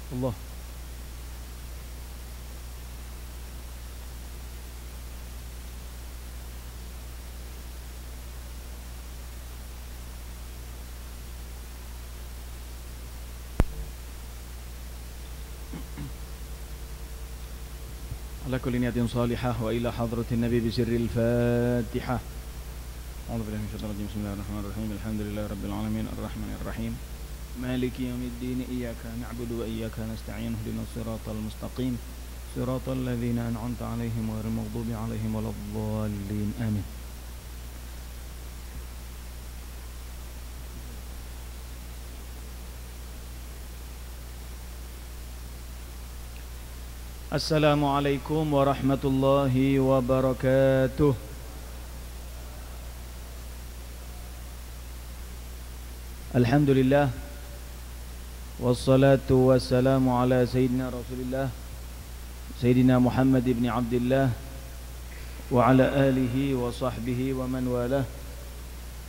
Allah. على كل نية صالحة وإلى حضرة النبي بسر الفاتحة. أعوذ بالله من الشيطان الرجيم. بسم الله الرحمن الرحيم. الحمد لله رب العالمين الرحمن الرحيم مالك يوم الدين. إياك نعبد وإياك نستعين. اهدنا الصراط المستقيم صراط الذين أنعمت عليهم غير المغضوب عليهم ولا الضالين. آمين. Assalamualaikum warahmatullahi wabarakatuh. Alhamdulillah wassalatu wassalamu ala sayyidina Rasulillah Sayyidina Muhammad ibn Abdullah wa ala alihi wa sahbihi wa man walah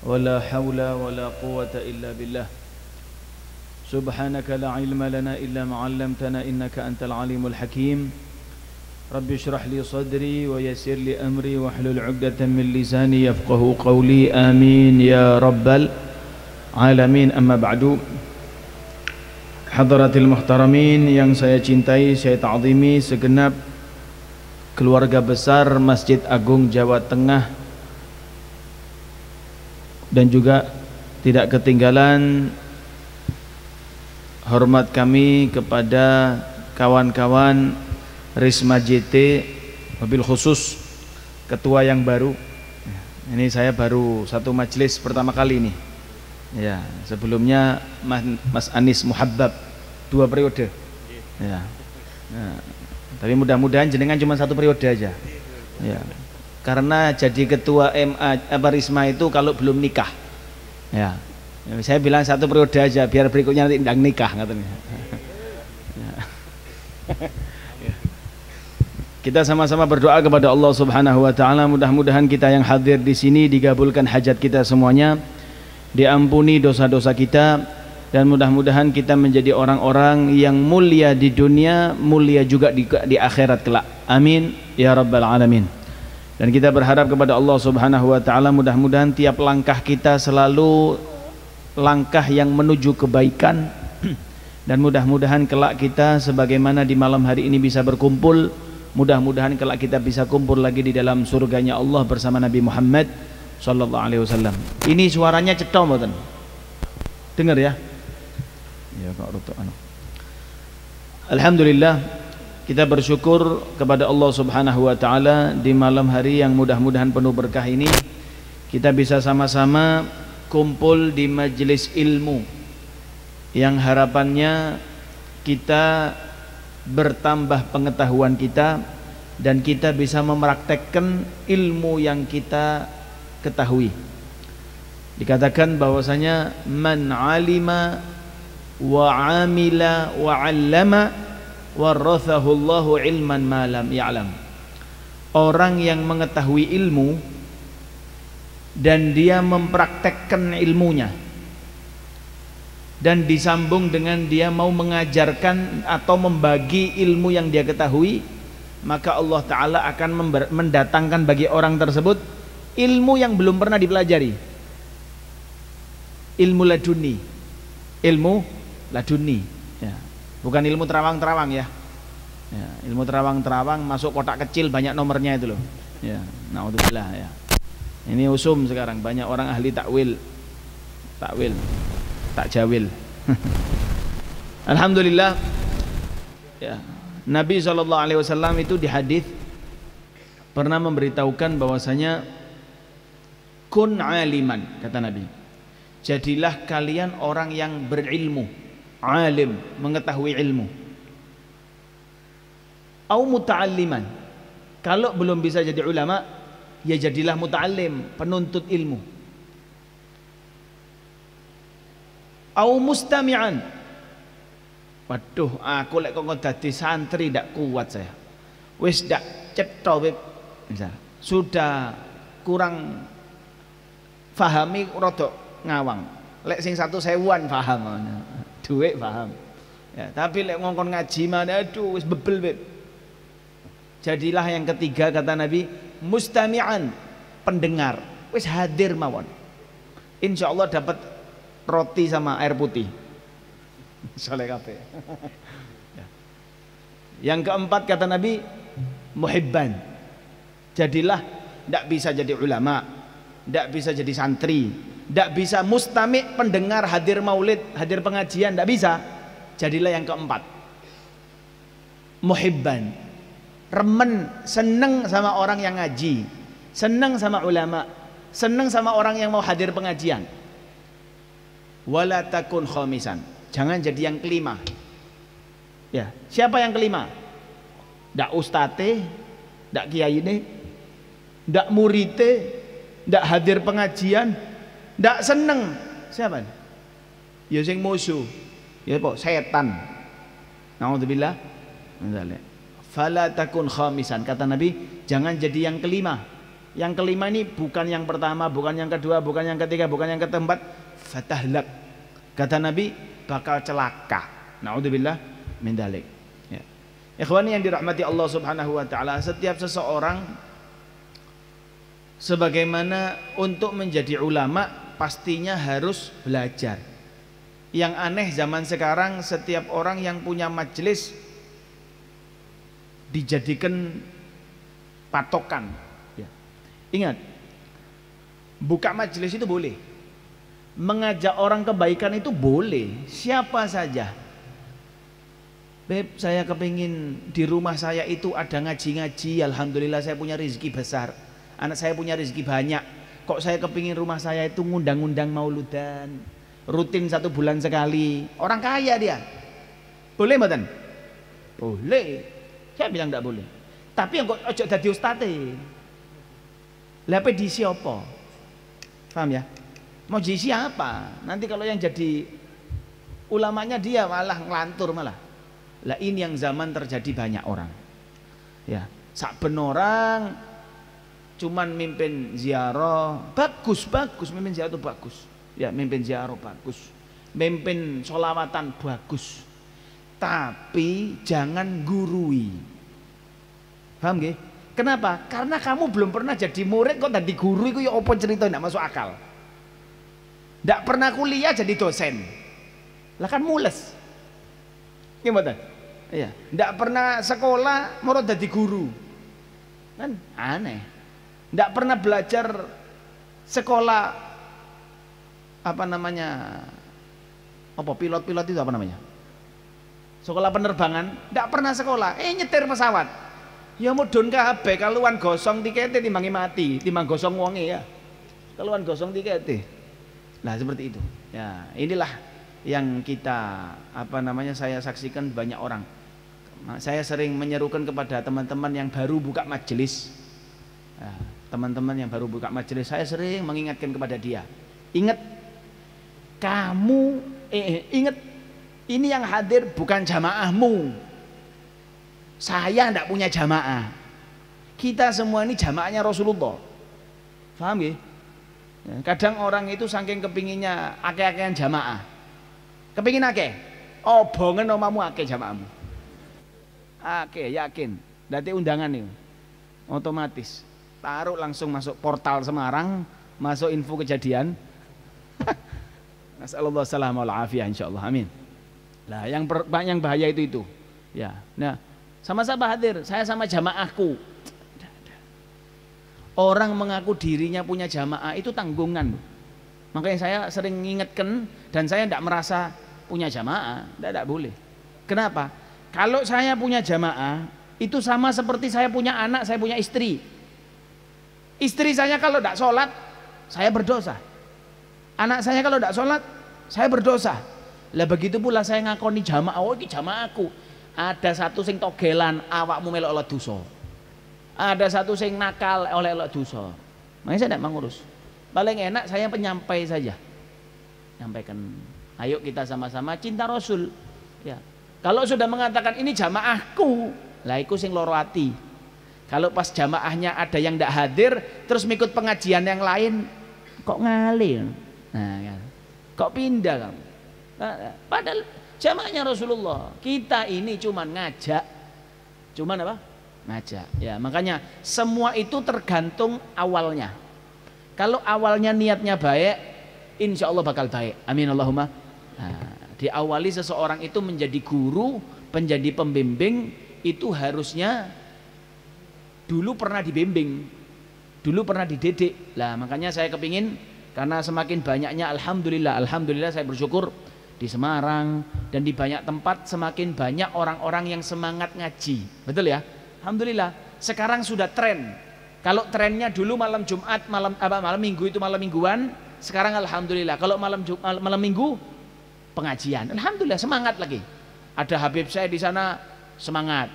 wa la hawla wa la quwwata illa billah. Subhanaka la ilma lana illa ma 'allamtana innaka antal alimul hakim. Rabbi shrah li sadri wa yassir li amri wa hlul 'uqdatam min lisani yafqahu qawli. Amin ya rabbal alamin. Amma ba'du. Hadratil muhtaramin yang saya cintai, saya ta'zimi, segenap keluarga besar Masjid Agung Jawa Tengah, dan juga tidak ketinggalan hormat kami kepada kawan-kawan Risma JT, mobil khusus ketua yang baru. Ini saya baru satu majelis pertama kali ini. Ya, sebelumnya Mas Anis Muhabbab 2 periode. Ya. Nah, tapi mudah-mudahan jenengan cuma 1 periode aja. Ya. Karena jadi ketua Risma itu kalau belum nikah. Ya. Saya bilang 1 periode aja biar berikutnya nanti ndang nikah katanya. Kita sama-sama berdoa kepada Allah Subhanahu wa taala, mudah-mudahan kita yang hadir di sini digabulkan hajat kita semuanya, diampuni dosa-dosa kita, dan mudah-mudahan kita menjadi orang-orang yang mulia di dunia, mulia juga di akhirat kelak. Amin ya rabbal alamin. Dan kita berharap kepada Allah Subhanahu wa taala, mudah-mudahan tiap langkah kita selalu langkah yang menuju kebaikan, dan mudah-mudahan kelak kita sebagaimana di malam hari ini bisa berkumpul, mudah-mudahan kelak kita bisa kumpul lagi di dalam surganya Allah bersama Nabi Muhammad sallallahu alaihi wasallam. Ini suaranya cetha mboten? Dengar ya? Ya kok rotok anu. Alhamdulillah, kita bersyukur kepada Allah Subhanahu wa taala di malam hari yang mudah-mudahan penuh berkah ini kita bisa sama-sama kumpul di majelis ilmu yang harapannya kita bertambah pengetahuan kita dan kita bisa mempraktekkan ilmu yang kita ketahui. Dikatakan bahwasanya man alima wa amila wa 'allama warathahu Allahu ilman ma lam ya'lam. Orang yang mengetahui ilmu dan dia mempraktekkan ilmunya, dan disambung dengan dia mau mengajarkan atau membagi ilmu yang dia ketahui, maka Allah Ta'ala akan mendatangkan bagi orang tersebut ilmu yang belum pernah dipelajari, ilmu laduni, ya. Bukan ilmu terawang-terawang ya. Ya, ilmu terawang-terawang masuk kotak kecil banyak nomornya itu loh ya. Naudzubillah ya. Ini usum sekarang, banyak orang ahli takwil, tak jawil. Alhamdulillah ya, Nabi SAW itu di hadis pernah memberitahukan bahwasanya kun aliman, kata Nabi, jadilah kalian orang yang berilmu, alim, mengetahui ilmu. Au muta'alliman, kalau belum bisa jadi ulama ya jadilah muta'allim, penuntut ilmu. Au mustami'an, waduh aku lek kok dadi santri ndak kuat saya, wis ndak cetha misal sudah kurang fahami rada ngawang, lek sing 1.000-an paham, duit paham Ya, tapi lek ngongkon ngaji mana aduh wis bebel beb. Jadilah yang ketiga kata Nabi mustami'an, pendengar, wis hadir mawon. Insya Allah dapat roti sama air putih. Soleh kabeh. Yang keempat kata Nabi muhibban. Jadilah tidak bisa jadi ulama, tidak bisa jadi santri, tidak bisa mustami' pendengar hadir maulid, hadir pengajian, tidak bisa. Jadilah yang keempat muhibban, remen, seneng sama orang yang ngaji, seneng sama ulama, seneng sama orang yang mau hadir pengajian. Wala takun khamisan, jangan jadi yang kelima. Ya, siapa yang kelima? Ndak ustate, ndak kiai ini, ndak murite, ndak hadir pengajian, ndak seneng. Siapa? Ya sing musuh. Ya po setan. Naudzubillah. Fala takun khamisan, kata Nabi, jangan jadi yang kelima. Yang kelima ini bukan yang pertama, bukan yang kedua, bukan yang ketiga, bukan yang keempat. Fatahlak, kata Nabi, bakal celaka. Naudzubillah min dzalik. Ya. Ikhwani yang dirahmati Allah Subhanahu wa taala, setiap seseorang sebagaimana untuk menjadi ulama pastinya harus belajar. Yang aneh zaman sekarang setiap orang yang punya majelis dijadikan patokan. Ya. Ingat, buka majelis itu boleh, mengajak orang kebaikan itu boleh, siapa saja. Beb, saya kepingin di rumah saya itu ada ngaji-ngaji, alhamdulillah saya punya rezeki besar, anak saya punya rezeki banyak, kok saya kepingin rumah saya itu ngundang-undang mauludan rutin 1 bulan sekali. Orang kaya dia, boleh mboten? Boleh, saya bilang tidak boleh. Tapi yang kok ojo dadi ustate. Lah pe diisi apa? Paham ya? Mau diisi apa? Nanti kalau yang jadi ulamanya dia malah ngelantur malah. Lah ini yang zaman terjadi banyak orang. Ya, saben orang cuman mimpin ziarah, bagus mimpin ziarah itu bagus. Ya, mimpin ziarah bagus, mimpin sholawatan bagus, tapi jangan gurui. Paham nggih? Kenapa? Karena kamu belum pernah jadi murid kok tadi guru itu ya apa cerita, tidak masuk akal. Tidak pernah kuliah jadi dosen, lah kan mules. Gimana? Iya, tidak pernah sekolah mau jadi guru, kan aneh. Tidak pernah belajar sekolah apa namanya, apa pilot itu apa namanya, sekolah penerbangan, tidak pernah sekolah, nyetir pesawat ya mudun kabeh, kaluan gosong tikete timbangi mati, timbang gosong wonge ya, kaluan gosong tikete. Nah seperti itu ya, inilah yang kita apa namanya saya saksikan banyak orang. Saya sering menyerukan kepada teman-teman yang baru buka majelis, teman-teman yang baru buka majelis, saya sering mengingatkan kepada dia, ingat kamu, ingat ini yang hadir bukan jamaahmu. Saya tidak punya jamaah. Kita semua ini jamaahnya Rasulullah. Paham ya? Kadang orang itu saking kepinginnya akeh-akehan jamaah. Kepingin akeh, obongen omamu akeh jamaahmu. Akeh yakin. Dadi undangan itu otomatis. Taruh langsung masuk portal Semarang, masuk info kejadian. Nasallallahu salamah wal afiyah insyaallah, amin. Nah, yang bahaya itu. Ya. Nah, sama-sama hadir, saya sama jamaahku. Orang mengaku dirinya punya jamaah itu tanggungan. Makanya saya sering ngingetkan, dan saya tidak merasa punya jamaah, tidak boleh. Kenapa? Kalau saya punya jamaah, itu sama seperti saya punya anak, saya punya istri. Istri saya kalau tidak sholat, saya berdosa. Anak saya kalau tidak sholat, saya berdosa. Lah begitu pula saya ngakoni jamaah, oh ini jamaahku. Ada satu sing togelan, awakmu melok oleh dosa. Ada satu sing nakal oleh dosa. Makanya saya tidak mengurus. Paling enak saya penyampai saja. Nyampaikan, ayo kita sama-sama cinta Rasul. Ya. Kalau sudah mengatakan ini jamaahku, lah iku sing loro ati. Kalau pas jamaahnya ada yang tidak hadir, terus mengikut pengajian yang lain, kok ngalih? Nah, kok pindah kamu? Padahal Jamaknya Rasulullah. Kita ini cuman ngajak. Cuman apa? Ngajak. Ya, makanya semua itu tergantung awalnya. Kalau awalnya niatnya baik, insya Allah bakal baik. Amin Allahumma. Nah, diawali seseorang itu menjadi guru, menjadi pembimbing, itu harusnya dulu pernah dibimbing, dulu pernah dididik. Lah makanya saya kepingin, karena semakin banyaknya alhamdulillah saya bersyukur di Semarang dan di banyak tempat semakin banyak orang-orang yang semangat ngaji. Betul ya? Alhamdulillah. Sekarang sudah tren. Kalau trennya dulu malam Jumat, malam Minggu itu malam mingguan, sekarang alhamdulillah kalau malam Minggu pengajian. Alhamdulillah semangat lagi. Ada Habib saya di sana semangat.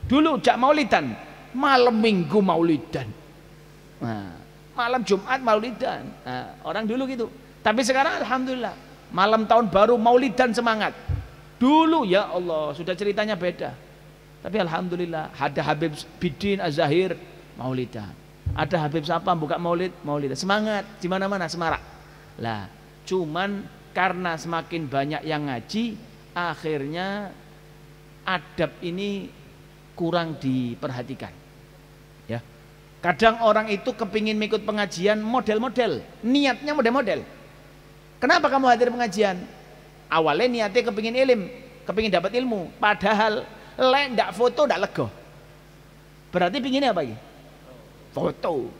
Dulu jak maulidan, malam Minggu maulidan. Nah, malam Jumat maulidan. Nah, orang dulu gitu. Tapi sekarang alhamdulillah malam tahun baru maulidan semangat. Dulu ya Allah sudah ceritanya beda. Tapi alhamdulillah ada Habib Bidin Az-Zahir maulidan. Ada Habib siapa buka maulidan. Semangat di mana-mana semarak. Lah, cuman karena semakin banyak yang ngaji, akhirnya adab ini kurang diperhatikan. Ya. Kadang orang itu kepingin ikut pengajian model-model, niatnya model-model. Kenapa kamu hadir pengajian? Awalnya niatnya kepingin kepingin dapat ilmu. Padahal ndak foto ndak lego. Berarti pinginnya apa lagi? Foto.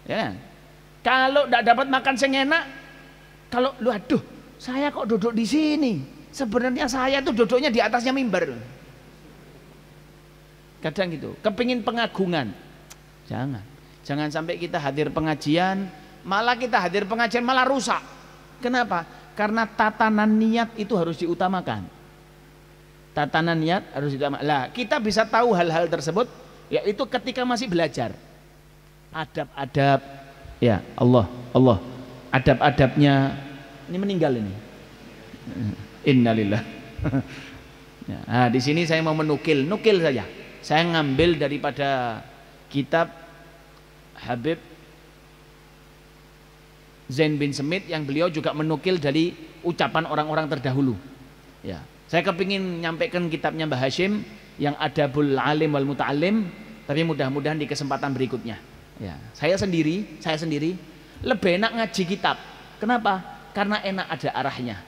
Ya. Kalau ndak dapat makan sing enak, kalau lu aduh, saya kok duduk di sini. Sebenarnya saya tuh duduknya di atasnya mimbar. Kadang gitu, kepingin pengagungan. Jangan sampai kita hadir pengajian, malah kita hadir pengajian malah rusak. Kenapa? Karena tatanan niat itu harus diutamakan. Tatanan niat harus diutamakan. Lah, kita bisa tahu hal-hal tersebut yaitu ketika masih belajar. Adab-adab ya Allah. Adab-adabnya ini meninggal ini. Innalillah. Nah, di sini saya mau nukil saja. Saya ngambil daripada kitab Habib Zain bin Semit yang beliau juga menukil dari ucapan orang-orang terdahulu. Ya, saya kepingin nyampaikan kitabnya Mbah Hashim yang Adabul Alim wal Muta'alim, tapi mudah-mudahan di kesempatan berikutnya. Ya, saya sendiri lebih enak ngaji kitab. Kenapa? Karena enak ada arahnya.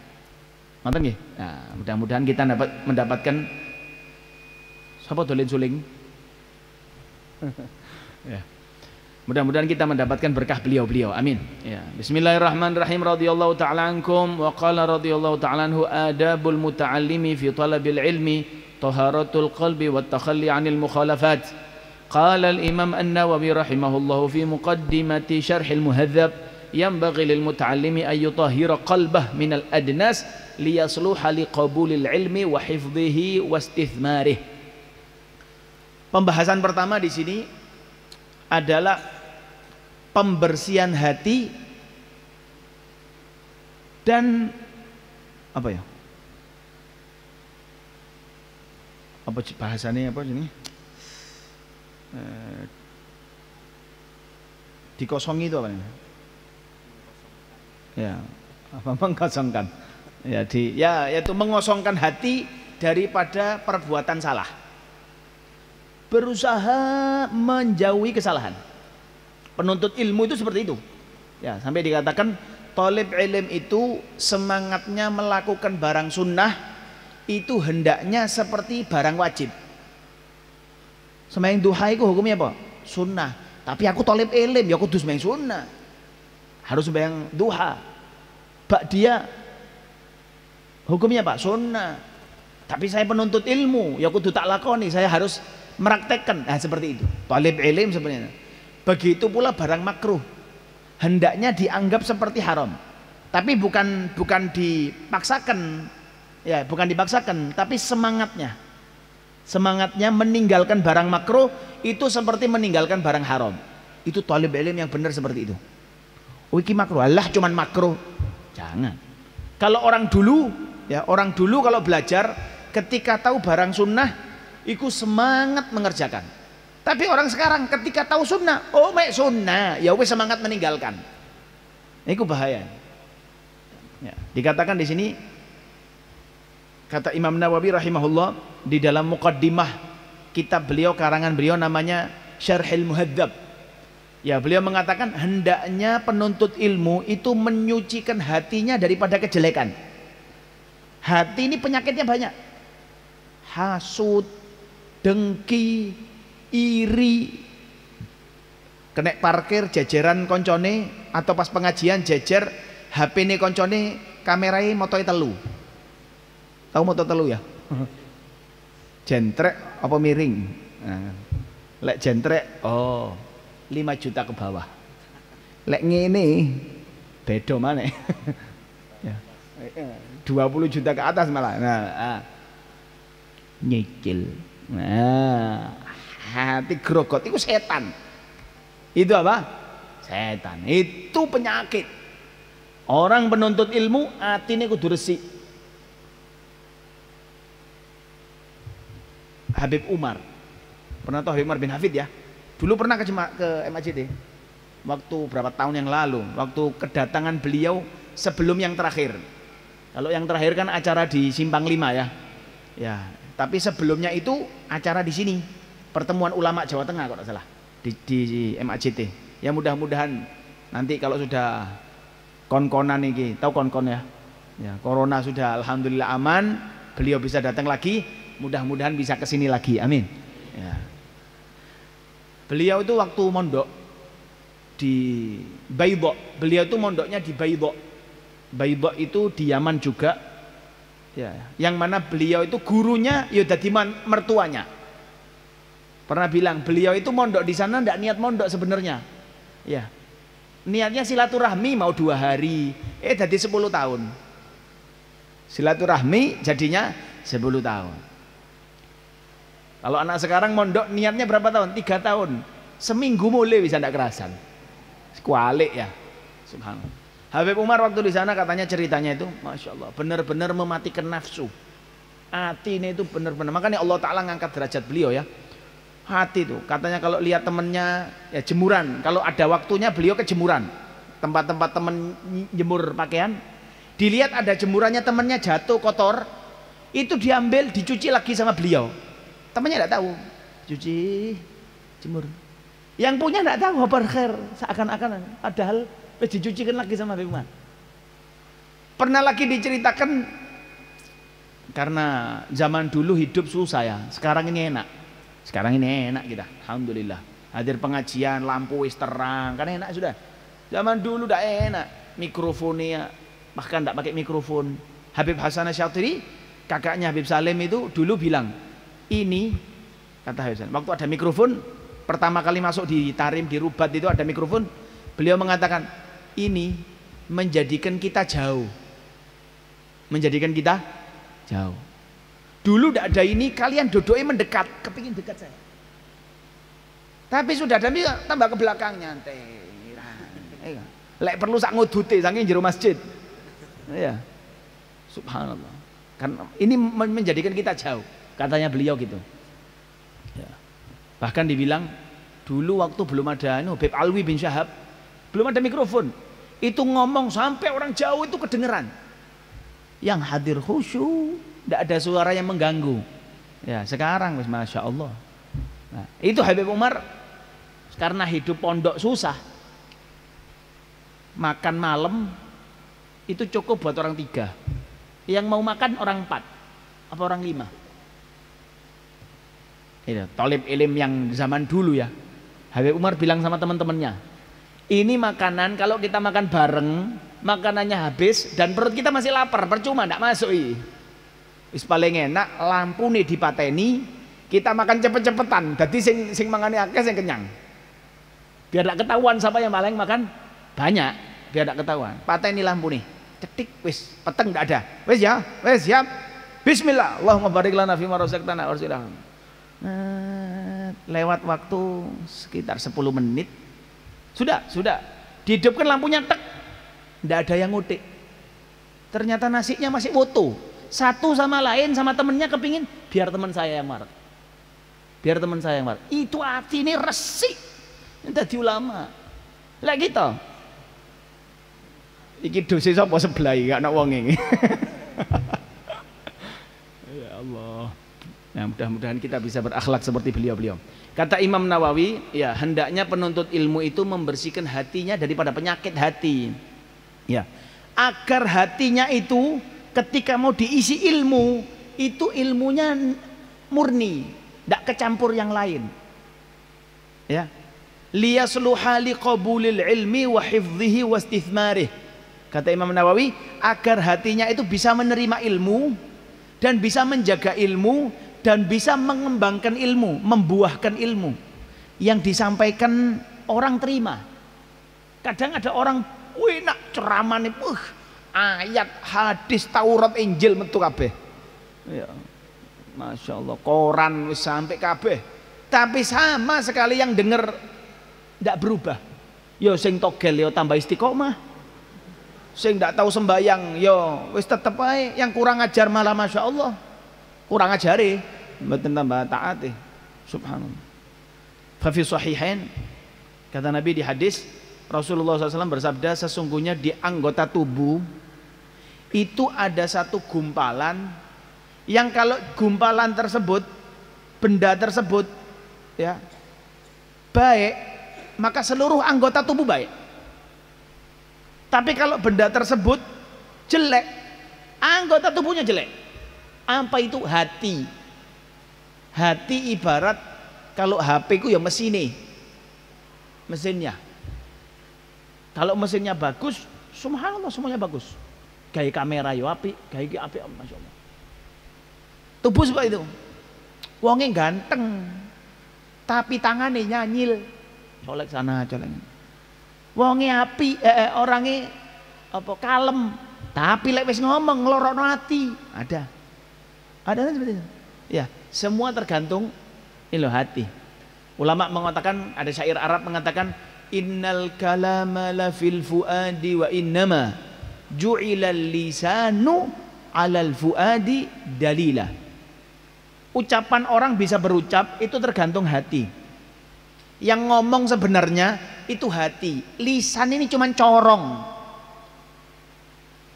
Nonton nggih? Nah, mudah-mudahan kita mendapatkan siapa dolin suling? Ya. Mudah-mudahan kita mendapatkan berkah beliau-beliau. Amin. Ya. Bismillahirrahmanirrahim. Radhiyallahu ta'ala ankum wa qala radhiyallahu ta'ala anhu adabul muta'allimi fi talabil ilmi taharatul qalbi wat takhalli 'anil mukhalafat. Qala al-Imam An-Nawawi rahimahullahu fi muqaddimati syarh al-Muhadzab yanbaghi lil muta'allimi an yutahhira qalbah min al-adnas liyasluha liqabulil ilmi wa hifdhihi wa istithmarih. Pembahasan pertama di sini adalah pembersihan hati dan apa ya? Apa bahasannya apa ini? Dikosongi itu apa ini? Ya, apa mengkosongkan? Ya, yaitu mengosongkan hati daripada perbuatan salah. Berusaha menjauhi kesalahan. Penuntut ilmu itu seperti itu. Ya, sampai dikatakan thalib ilm itu semangatnya melakukan barang sunnah itu hendaknya seperti barang wajib. Sembahyang duha itu hukumnya apa? Sunnah. Tapi aku thalib ilm ya kudu sembahyang sunnah. Harus sembahyang duha. Ba'diyah hukumnya apa? Sunnah. Tapi saya penuntut ilmu ya kudu tak lakoni, saya harus meraktekkan. Nah, seperti itu. Thalib ilm sebenarnya. Begitu pula barang makruh. Hendaknya dianggap seperti haram. Tapi bukan dipaksakan. Ya, bukan dipaksakan, tapi semangatnya. Semangatnya meninggalkan barang makruh itu seperti meninggalkan barang haram. Itu thalib ilm yang benar seperti itu. Oh, iki makruh. Allah cuman makruh. Jangan. Kalau orang dulu kalau belajar ketika tahu barang sunnah iku semangat mengerjakan. Tapi orang sekarang ketika tahu sunnah, oh mek sunnah, ya wis semangat meninggalkan. Itu bahaya. Ya, dikatakan di sini Kata Imam Nawawi rahimahullah di dalam muqaddimah kitab beliau, karangan beliau namanya Syarhil Muhadzab. Ya, beliau mengatakan hendaknya penuntut ilmu itu menyucikan hatinya daripada kejelekan. Hati ini penyakitnya banyak. Hasud, dengki, iri, kena parkir jejeran koncone, atau pas pengajian jejer HP ini koncone, kamerai motoi telu. Tahu moto telu ya? Jentrek apa miring? Nah, lek jentrek, oh 5 juta ke bawah. Lek ngene beda mana? Ya. 20 juta ke atas malah. Nah, nyicil. Nah, hati grogot itu setan. Itu apa? Setan. Itu penyakit. Orang penuntut ilmu atine kudu resik. Habib Umar, pernah tahu Habib Umar bin Hafid ya? Dulu pernah ke MAJT waktu berapa tahun yang lalu, waktu kedatangan beliau sebelum yang terakhir. Kalau yang terakhir kan acara di Simpang 5 ya. Ya, tapi sebelumnya itu acara di sini, pertemuan ulama Jawa Tengah kalau tidak salah, di MAJT. Ya mudah-mudahan nanti kalau sudah kon-konan ini, tahu kon-kon ya? Ya, corona sudah alhamdulillah aman, beliau bisa datang lagi. Mudah-mudahan bisa kesini lagi, amin. Ya. Beliau itu waktu mondok di Baydha, beliau itu mondoknya di Baydha. Baydha itu di Yaman juga, ya. Yang mana beliau itu gurunya ya dadi mertuanya. Pernah bilang beliau itu mondok di sana tidak niat mondok sebenarnya, ya. Niatnya silaturahmi mau 2 hari, jadi 10 tahun. Silaturahmi jadinya 10 tahun. Kalau anak sekarang mondok niatnya berapa tahun? 3 tahun. Seminggu mulai bisa tidak kerasan. Kualik ya. Subhanallah. Habib Umar waktu di sana katanya ceritanya itu, masya Allah, benar-benar mematikan nafsu. Hati ini itu benar-benar. Makanya Allah Taala ngangkat derajat beliau ya. Hati itu katanya kalau lihat temennya ya jemuran. Kalau ada waktunya beliau ke jemuran. Tempat-tempat temen jemur pakaian. Dilihat ada jemurannya temennya jatuh kotor. Itu diambil dicuci lagi sama beliau. Temannya tidak tahu, cuci, jemur. Yang punya tidak tahu, kabar khair, seakan-akan, padahal dicucikan lagi sama Habib Umar. Pernah lagi diceritakan, karena zaman dulu hidup susah ya, sekarang ini enak. Sekarang ini enak kita, alhamdulillah. Hadir pengajian, lampu wis terang, kan enak sudah. Zaman dulu tidak enak, mikrofonnya bahkan tidak pakai mikrofon. Habib Hasan Asy'atiri, kakaknya Habib Salim itu dulu bilang, ini kata Hasan, waktu ada mikrofon pertama kali masuk di Tarim di Rubat itu ada mikrofon, beliau mengatakan ini menjadikan kita jauh, menjadikan kita jauh. Dulu tidak ada ini, kalian duduknya mendekat, kepingin dekat saya, tapi sudah ada tambah ke belakangnya, lek perlu sak ngudute saking jero masjid, ya subhanallah, kan ini menjadikan kita jauh. Katanya beliau gitu ya. Bahkan dibilang dulu waktu belum ada Habib Alwi bin Syahab, belum ada mikrofon, itu ngomong sampai orang jauh itu kedengeran, yang hadir khusyuk, tidak ada suara yang mengganggu. Ya sekarang wis masya Allah. Nah, itu Habib Umar karena hidup pondok susah, makan malam itu cukup buat orang 3, yang mau makan orang 4 apa orang 5. Itu thalib ilim yang zaman dulu ya. Habib Umar bilang sama teman-temannya, ini makanan kalau kita makan bareng, makanannya habis dan perut kita masih lapar, percuma tidak masuk. Wis paling enak lampu nih dipateni, kita makan cepet-cepetan, jadi sing mangane akeh sing kenyang. Biar tidak ketahuan siapa yang paling makan banyak, biar tidak ketahuan. Pateni lampu nih, cetik wis peteng tidak ada. Wis ya, wis siap. Bismillah, Allahumma barik lana fima razaqtana warsilahum. Lewat waktu sekitar 10 menit sudah dihidupkan lampunya, tek, tidak ada yang ngutik. Ternyata nasinya masih utuh. Satu sama lain sama temennya kepingin biar teman saya yang marah, biar teman saya yang marah. Itu hati ini resik jadi ulama lah gitu. Iki dosis apa sebelah gak ana wong iki. Nah, mudah-mudahan kita bisa berakhlak seperti beliau-beliau. Kata Imam Nawawi, ya hendaknya penuntut ilmu itu membersihkan hatinya daripada penyakit hati. Ya, agar hatinya itu ketika mau diisi ilmu, itu ilmunya murni, tidak kecampur yang lain. Ya, liyasluha liqabulil ilmi wa hifdhihi wa istithmarih. Kata Imam Nawawi, agar hatinya itu bisa menerima ilmu dan bisa menjaga ilmu dan bisa mengembangkan ilmu, membuahkan ilmu yang disampaikan orang terima. Kadang ada orang, wih nak ceramah nih, ayat, hadis, Taurat, Injil metu kabeh. Ya, Masya Allah, koran wis sampai kabeh. Tapi sama sekali yang dengar tidak berubah. Yo sing togel yo tambah istiqomah. Sing tidak tahu sembayang yo wis tetep ae, yang kurang ajar malah Masya Allah kurang ajari, mboten tambah taat. Subhanallah. Fa fi sahihain, kata Nabi di hadis, Rasulullah SAW bersabda, sesungguhnya di anggota tubuh itu ada satu gumpalan yang kalau gumpalan tersebut, benda tersebut ya baik, maka seluruh anggota tubuh baik. Tapi kalau benda tersebut jelek, anggota tubuhnya jelek. Apa itu? Hati. Hati ibarat kalau HP ku ya mesinnya. Kalau mesinnya bagus, subhanallah semuanya bagus. Gaya kamera yo apik, gaya apik, Masya Allah. Tubuh seperti itu. Wongnya ganteng, tapi tangannya nyanyil, colek sana colek. Wongnya api, orangnya apa kalem, tapi lek wis ngomong ngelorokno hati. Ada seperti itu. Ya, semua tergantung ilo hati. Ulama mengatakan, ada syair Arab mengatakan, innal kalama la fil fuadi wa innama ju'ilal lisanu alal fuadi dalila. Ucapan orang bisa berucap itu tergantung hati. Yang ngomong sebenarnya itu hati. Lisan ini cuman corong.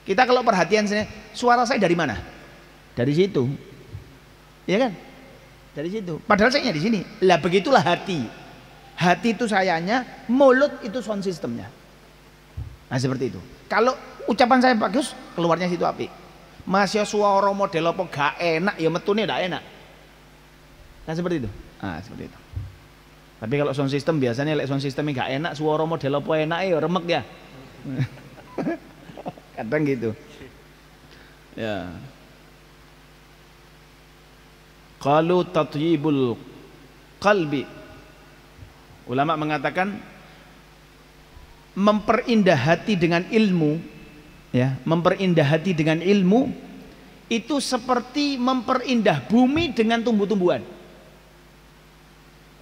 Kita kalau perhatian suara saya dari mana? Dari situ. Ya kan? Dari situ. Padahal saya di sini. Lah begitulah hati. Hati itu sayanya, mulut itu sound systemnya. Nah seperti itu. Kalau ucapan saya bagus, keluarnya situ api. Masya suara model apa gak enak, ya metune gak enak. Nah seperti itu. Nah seperti itu. Tapi kalau sound system biasanya sound systemnya gak enak, suara model apa enak ya remek ya. Kadang gitu. Ya. Qalu tatyibul qalbi. Ulama mengatakan memperindah hati dengan ilmu, ya, memperindah hati dengan ilmu itu seperti memperindah bumi dengan tumbuh-tumbuhan.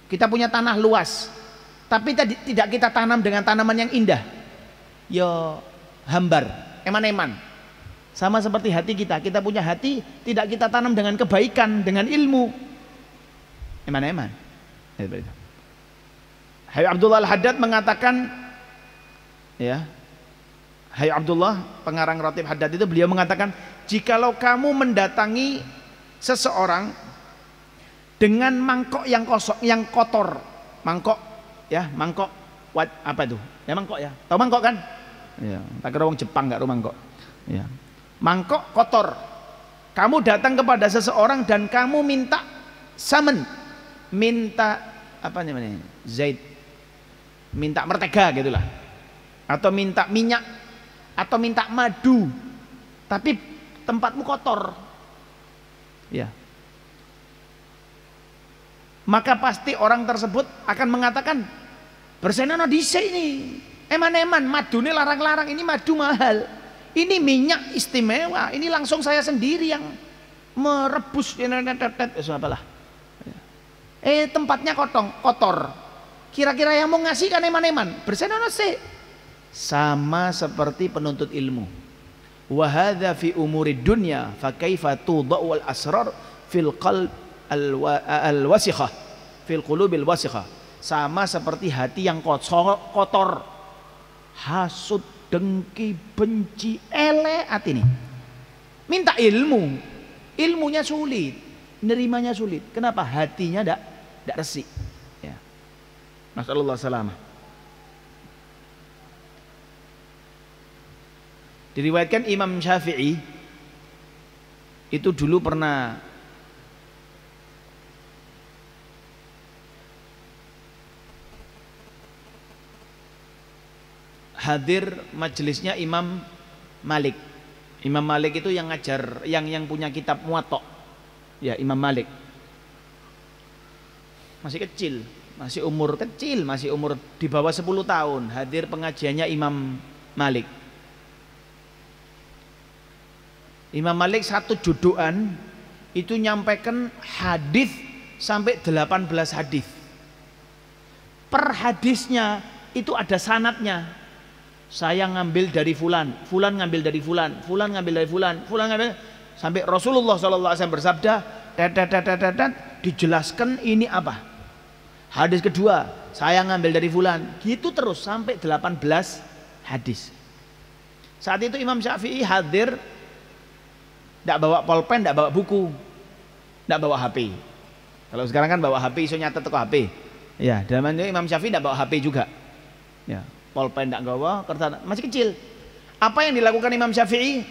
Kita punya tanah luas, tapi tidak kita tanam dengan tanaman yang indah, yo hambar, eman-eman. Sama seperti hati kita, kita punya hati tidak kita tanam dengan kebaikan, dengan ilmu, eman-eman. Hai Abdullah Al-Haddad mengatakan, ya, Hai Abdullah, pengarang Ratib Haddad itu, beliau mengatakan, jikalau kamu mendatangi seseorang dengan mangkok yang kosong, yang kotor, mangkok, ya, mangkok, apa itu? Ya mangkok ya, tahu mangkok kan? Ya, tak kira orang Jepang nggak mangkok. Ya, mangkok kotor. Kamu datang kepada seseorang dan kamu minta samen, minta apa namanya, zait, minta mentega gitulah, atau minta minyak, atau minta madu, tapi tempatmu kotor, ya, maka pasti orang tersebut akan mengatakan, bersenono dhisik ini, eman-eman, madu ini larang-larang, ini madu mahal, ini minyak istimewa, ini langsung saya sendiri yang merebus, apalah, tempatnya kotor. Kira-kira yang mau ngasih kan eman-eman, bersenono sih. Sama seperti penuntut ilmu. Wa hadza fi umurid dunya fa kaifa tudau al asrar fil qalb al wasikhah, fil qulubil wasikhah. Sama seperti hati yang kotor, hasud, dengki, benci, elek hati ini. Minta ilmu, ilmunya sulit. nerimanya sulit. Kenapa? Hatinya tidak resik. Ya. Nasallallahu salamah. Diriwayatkan Imam Syafi'i itu dulu pernah hadir majelisnya Imam Malik. Imam Malik itu yang ngajar, yang punya kitab Muwatta. Ya, Imam Malik. Masih kecil, masih umur di bawah 10 tahun, hadir pengajiannya Imam Malik. Imam Malik satu juduan itu nyampaikan hadis sampai 18 hadis. Per hadisnya itu ada sanadnya. Saya ngambil dari fulan, fulan ngambil dari fulan, fulan ngambil dari fulan, fulan ngambil sampai Rasulullah SAW bersabda, dijelaskan ini apa. Hadis kedua, saya ngambil dari fulan, gitu terus sampai 18 hadis. Saat itu Imam Syafi'i hadir, tidak bawa pulpen, tidak bawa buku, tidak bawa HP. Kalau sekarang kan bawa HP, iso nyatet ke HP. Ya, dalam Imam Syafi'i tidak bawa HP juga. Ya, pulpen tidak bawa, kertas masih kecil. Apa yang dilakukan Imam Syafi'i?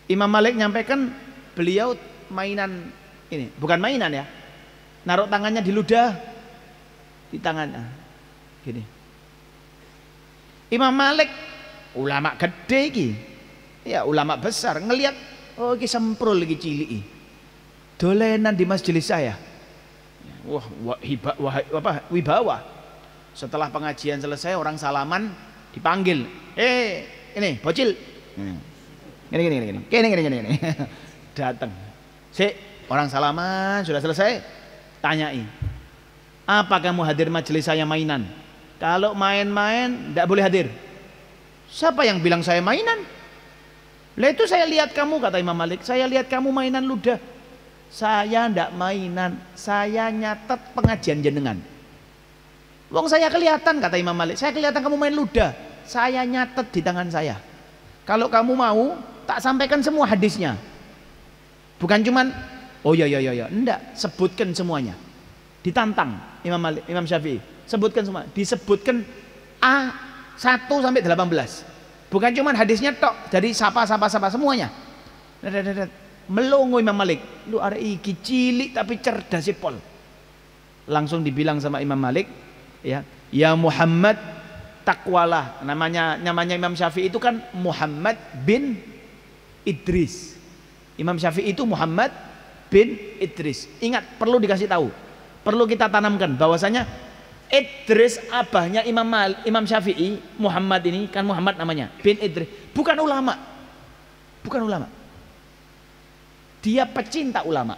Imam Malik nyampaikan beliau mainan ini, bukan mainan ya. Naruh tangannya di ludah, di tangannya, gini. Imam Malik ulama gede ki, ya ulama besar, ngelihat oh ki semprul lagi cilik, dolenan di majelis saya. Wah, wibawa. Setelah pengajian selesai, orang salaman dipanggil, ini bocil, gini. Datang, orang salaman sudah selesai, tanyai, apa kamu hadir majelis saya mainan? Kalau main-main tidak boleh hadir. Siapa yang bilang saya mainan? Lah itu saya lihat kamu, kata Imam Malik, saya lihat kamu mainan ludah. Saya tidak mainan, saya nyatet pengajian jenengan. Wong saya kelihatan, kata Imam Malik, saya kelihatan kamu main ludah, saya nyatet di tangan saya. Kalau kamu mau, tak sampaikan semua hadisnya. Bukan cuman, oh ya, enggak, sebutkan semuanya. Ditantang Imam Syafi'i, sebutkan semua, disebutkan A 1 sampai 18. Bukan cuman hadisnya tok, jadi sapa semuanya. Melongo Imam Malik, lu arek iki cilik tapi cerdas pol. Langsung dibilang sama Imam Malik, ya Muhammad takwalah. Namanya Imam Syafi'i itu kan Muhammad bin Idris. Imam Syafi'i itu Muhammad bin Idris. Ingat, perlu dikasih tahu, perlu kita tanamkan bahwasanya Idris abahnya Imam Syafi'i, Muhammad ini kan Muhammad namanya bin Idris, bukan ulama. Dia pecinta ulama.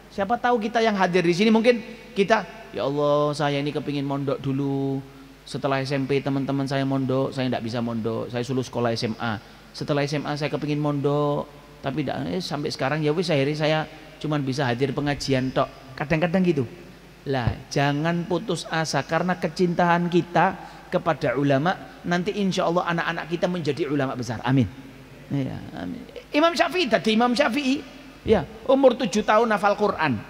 Siapa tahu kita yang hadir di sini mungkin kita, ya Allah, saya ini kepingin mondok dulu. Setelah SMP teman-teman saya mondok, saya tidak bisa mondok. Saya suruh sekolah SMA. Setelah SMA saya kepingin mondok, tapi sampai sekarang ya wis akhirnya saya cuman bisa hadir pengajian tok. Kadang-kadang gitu. Lah, jangan putus asa karena kecintaan kita kepada ulama. Nanti insya Allah anak-anak kita menjadi ulama besar. Amin. Ya, amin. Imam Syafi'i, ya, umur 7 tahun hafal Quran,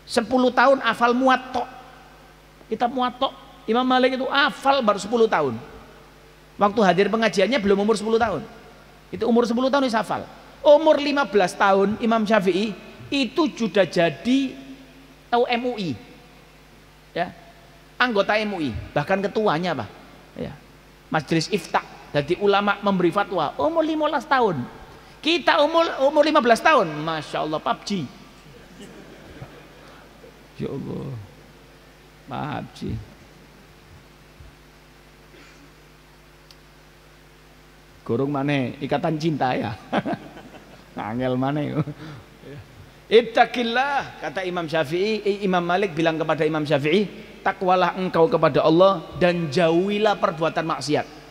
10 tahun hafal Muwatta, kitab Muwatta. Imam Malik itu hafal baru 10 tahun. Waktu hadir pengajiannya belum umur 10 tahun. Itu umur 10 tahun dia hafal. Umur 15 tahun Imam Syafi'i itu sudah jadi tahu MUI. Ya. Anggota MUI, bahkan ketuanya Pak. Ya. Majelis Ifta. Jadi ulama memberi fatwa umur 15 tahun. Kita umur 15 tahun, Masya Allah, PUBG. Ya Allah, PUBG. Gorong mana ikatan cinta ya. Angel mana. Ittaqillah, kata Imam Syafi'i. Imam Malik bilang kepada Imam Syafi'i, takwalah engkau kepada Allah dan jauhilah perbuatan maksiat.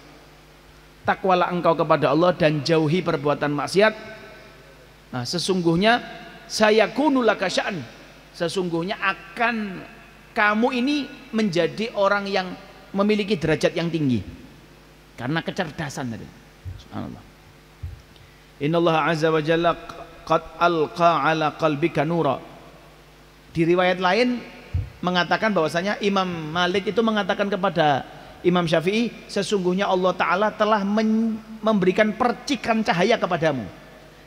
Takwalah engkau kepada Allah dan jauhi perbuatan maksiat. Nah, sesungguhnya sayakunu laka sya'an, sesungguhnya akan kamu ini menjadi orang yang memiliki derajat yang tinggi karena kecerdasan tadi. Subhanallah. Innallaha azza wa jalla qad alqa ala qalbika nura. Di riwayat lain mengatakan bahwasanya Imam Malik itu mengatakan kepada Imam Syafi'i, sesungguhnya Allah Ta'ala telah memberikan percikan cahaya kepadamu.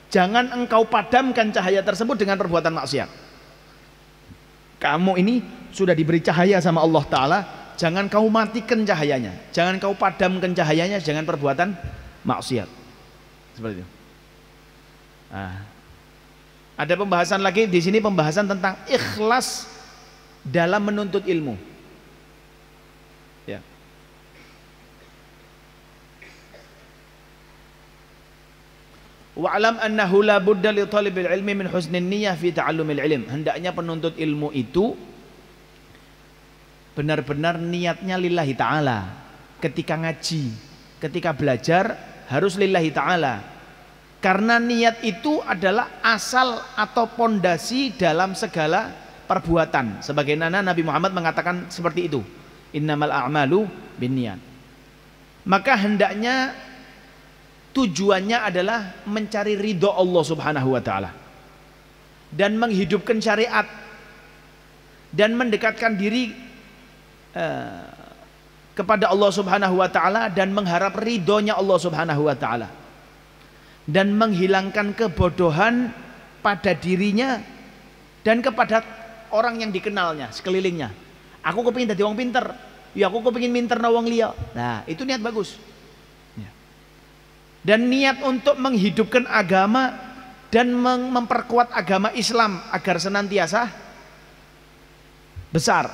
Jangan engkau padamkan cahaya tersebut dengan perbuatan maksiat. Kamu ini sudah diberi cahaya sama Allah Ta'ala, jangan kau matikan cahayanya, jangan kau padamkan cahayanya, jangan perbuatan maksiat. Seperti itu. Nah, ada pembahasan lagi di sini, pembahasan tentang ikhlas dalam menuntut ilmu. Ya. Wa'lam annahu la budda li talibil ilmi min husnin niyyah fi ta'allumil ilm. Hendaknya penuntut ilmu itu benar-benar niatnya lillahi ta'ala. Ketika ngaji, ketika belajar harus lillahi ta'ala. Karena niat itu adalah asal atau pondasi dalam segala perbuatan. Sebagaimana Nabi Muhammad mengatakan seperti itu. Innamal a'malu binniyat. Maka hendaknya tujuannya adalah mencari ridho Allah Subhanahu wa Ta'ala dan menghidupkan syariat dan mendekatkan diri kepada Allah Subhanahu wa Ta'ala dan mengharap ridhonya Allah Subhanahu wa Ta'ala dan menghilangkan kebodohan pada dirinya dan kepada orang yang dikenalnya sekelilingnya. Aku kepingin jadi wong pinter, ya aku kepingin minter na wong liya. Nah, itu niat bagus. Dan niat untuk menghidupkan agama dan memperkuat agama Islam agar senantiasa besar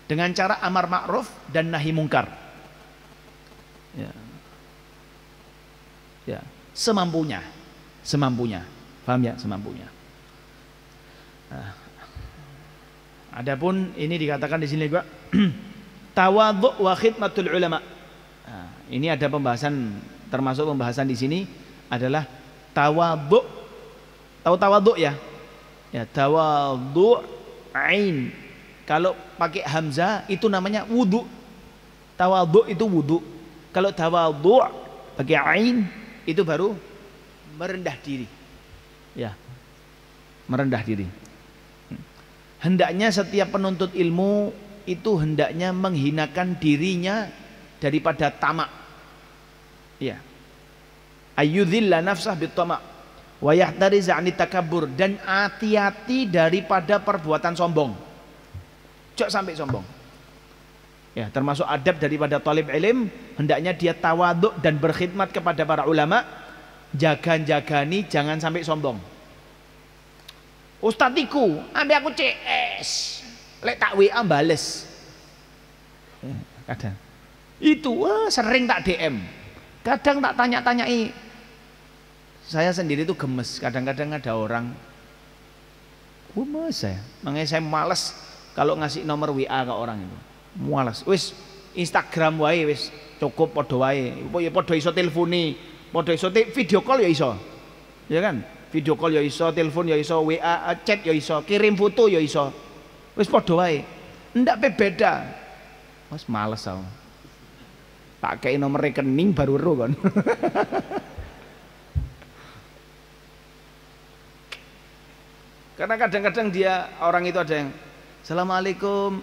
dengan cara amar ma'ruf dan nahi mungkar. Ya. Ya, semampunya. Paham ya? Semampunya. Nah, adapun ini dikatakan di sini juga tawadhu wa khidmatul ulama. Nah, ini ada pembahasan, termasuk pembahasan di sini adalah tawadhu. Tahu tawadhu ya? Ya, tawadhu ain. Kalau pakai hamzah itu namanya wudu. Tawadhu itu wudu. Kalau tawadhu pakai ain itu baru merendah diri. Ya. Merendah diri. Hendaknya setiap penuntut ilmu itu hendaknya menghinakan dirinya daripada tamak. Ya. Ayyudzilla nafsah bitama' wa yahtariz 'anit takabbur, dan hati-hati daripada perbuatan sombong. Jangan sampai sombong. Ya, termasuk adab daripada talib ilm, hendaknya dia tawadhu dan berkhidmat kepada para ulama, jaga-jagani jangan sampai sombong. Ustadziku, ambil aku CS, lek tak WA bales. Kadang itu sering tak DM, kadang tak tanya-tanyai. Saya sendiri tuh gemes, kadang-kadang ada orang gemes saya, makanya saya malas kalau ngasih nomor WA ke orang itu. Malas, wis Instagram wae wis cukup, podo wae. Podo iso telponi, podo iso video call ya iso, ya kan? Video call ya iso, telepon ya iso, WA, chat ya iso, kirim foto ya iso. Wis podo wae. Ndak beda. Wis males aku. Tak kei nomor rekening baru ero kon. Karena kadang-kadang dia orang itu ada yang Assalamualaikum,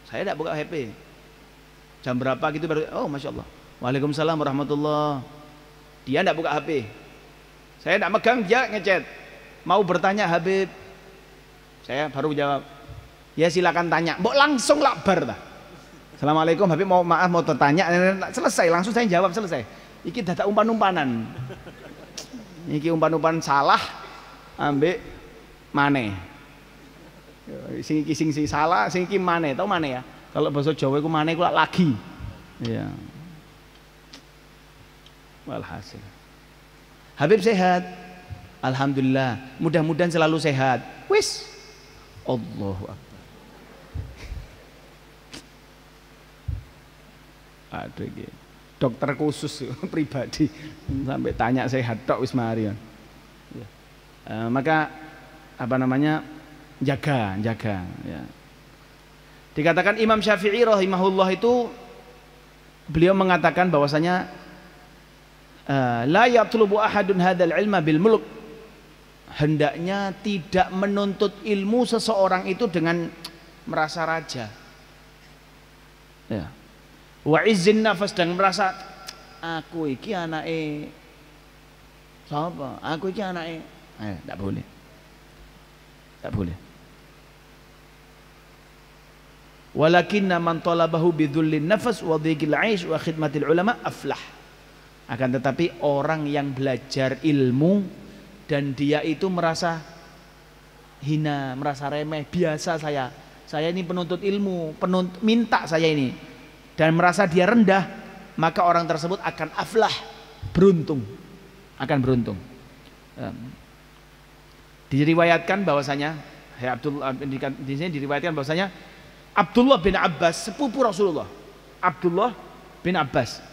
saya tidak buka HP, jam berapa gitu baru, oh Masya Allah, Waalaikumsalam warahmatullah. Dia tidak buka HP, saya tidak megang, dia ngechat, mau bertanya Habib, saya baru jawab, ya silakan tanya, mbok langsung lakbar dah. Assalamualaikum Habib, mau maaf mau tertanya, selesai langsung saya jawab, selesai. Iki data umpan-umpanan, iki umpan-umpan salah, ambek maneh. Sing iki sing salah, sing iki maneh, tau maneh ya? Kalau bahasa Jawa iku maneh iku lagi. Iya. Walhasil. Habib sehat. Alhamdulillah. Mudah-mudahan selalu sehat. Wis. Allahu Akbar. Aduh iki. Dokter khusus pribadi sampai tanya sehat tok wis mari. Maka apa namanya, jaga ya. Dikatakan Imam Syafi'i rahimahullah itu, beliau mengatakan bahwasanya la yatlubu ahadun hadzal ilma bil mulk, hendaknya tidak menuntut ilmu seseorang itu dengan merasa raja, ya. Wa izzin nafas, dan merasa aku iki anake sapa, aku iki anake, tidak boleh, tidak boleh. Walakinna man talabahu bidzullin nafas wa dhiqil 'aish wa khidmatil ulama aflah. Akan tetapi orang yang belajar ilmu dan dia itu merasa hina, merasa remeh, biasa saya ini penuntut ilmu, minta saya ini, dan merasa dia rendah, maka orang tersebut akan aflah, beruntung, akan beruntung. Diriwayatkan bahwasanya, di sini diriwayatkan bahwasanya Abdullah bin Abbas, sepupu Rasulullah, Abdullah bin Abbas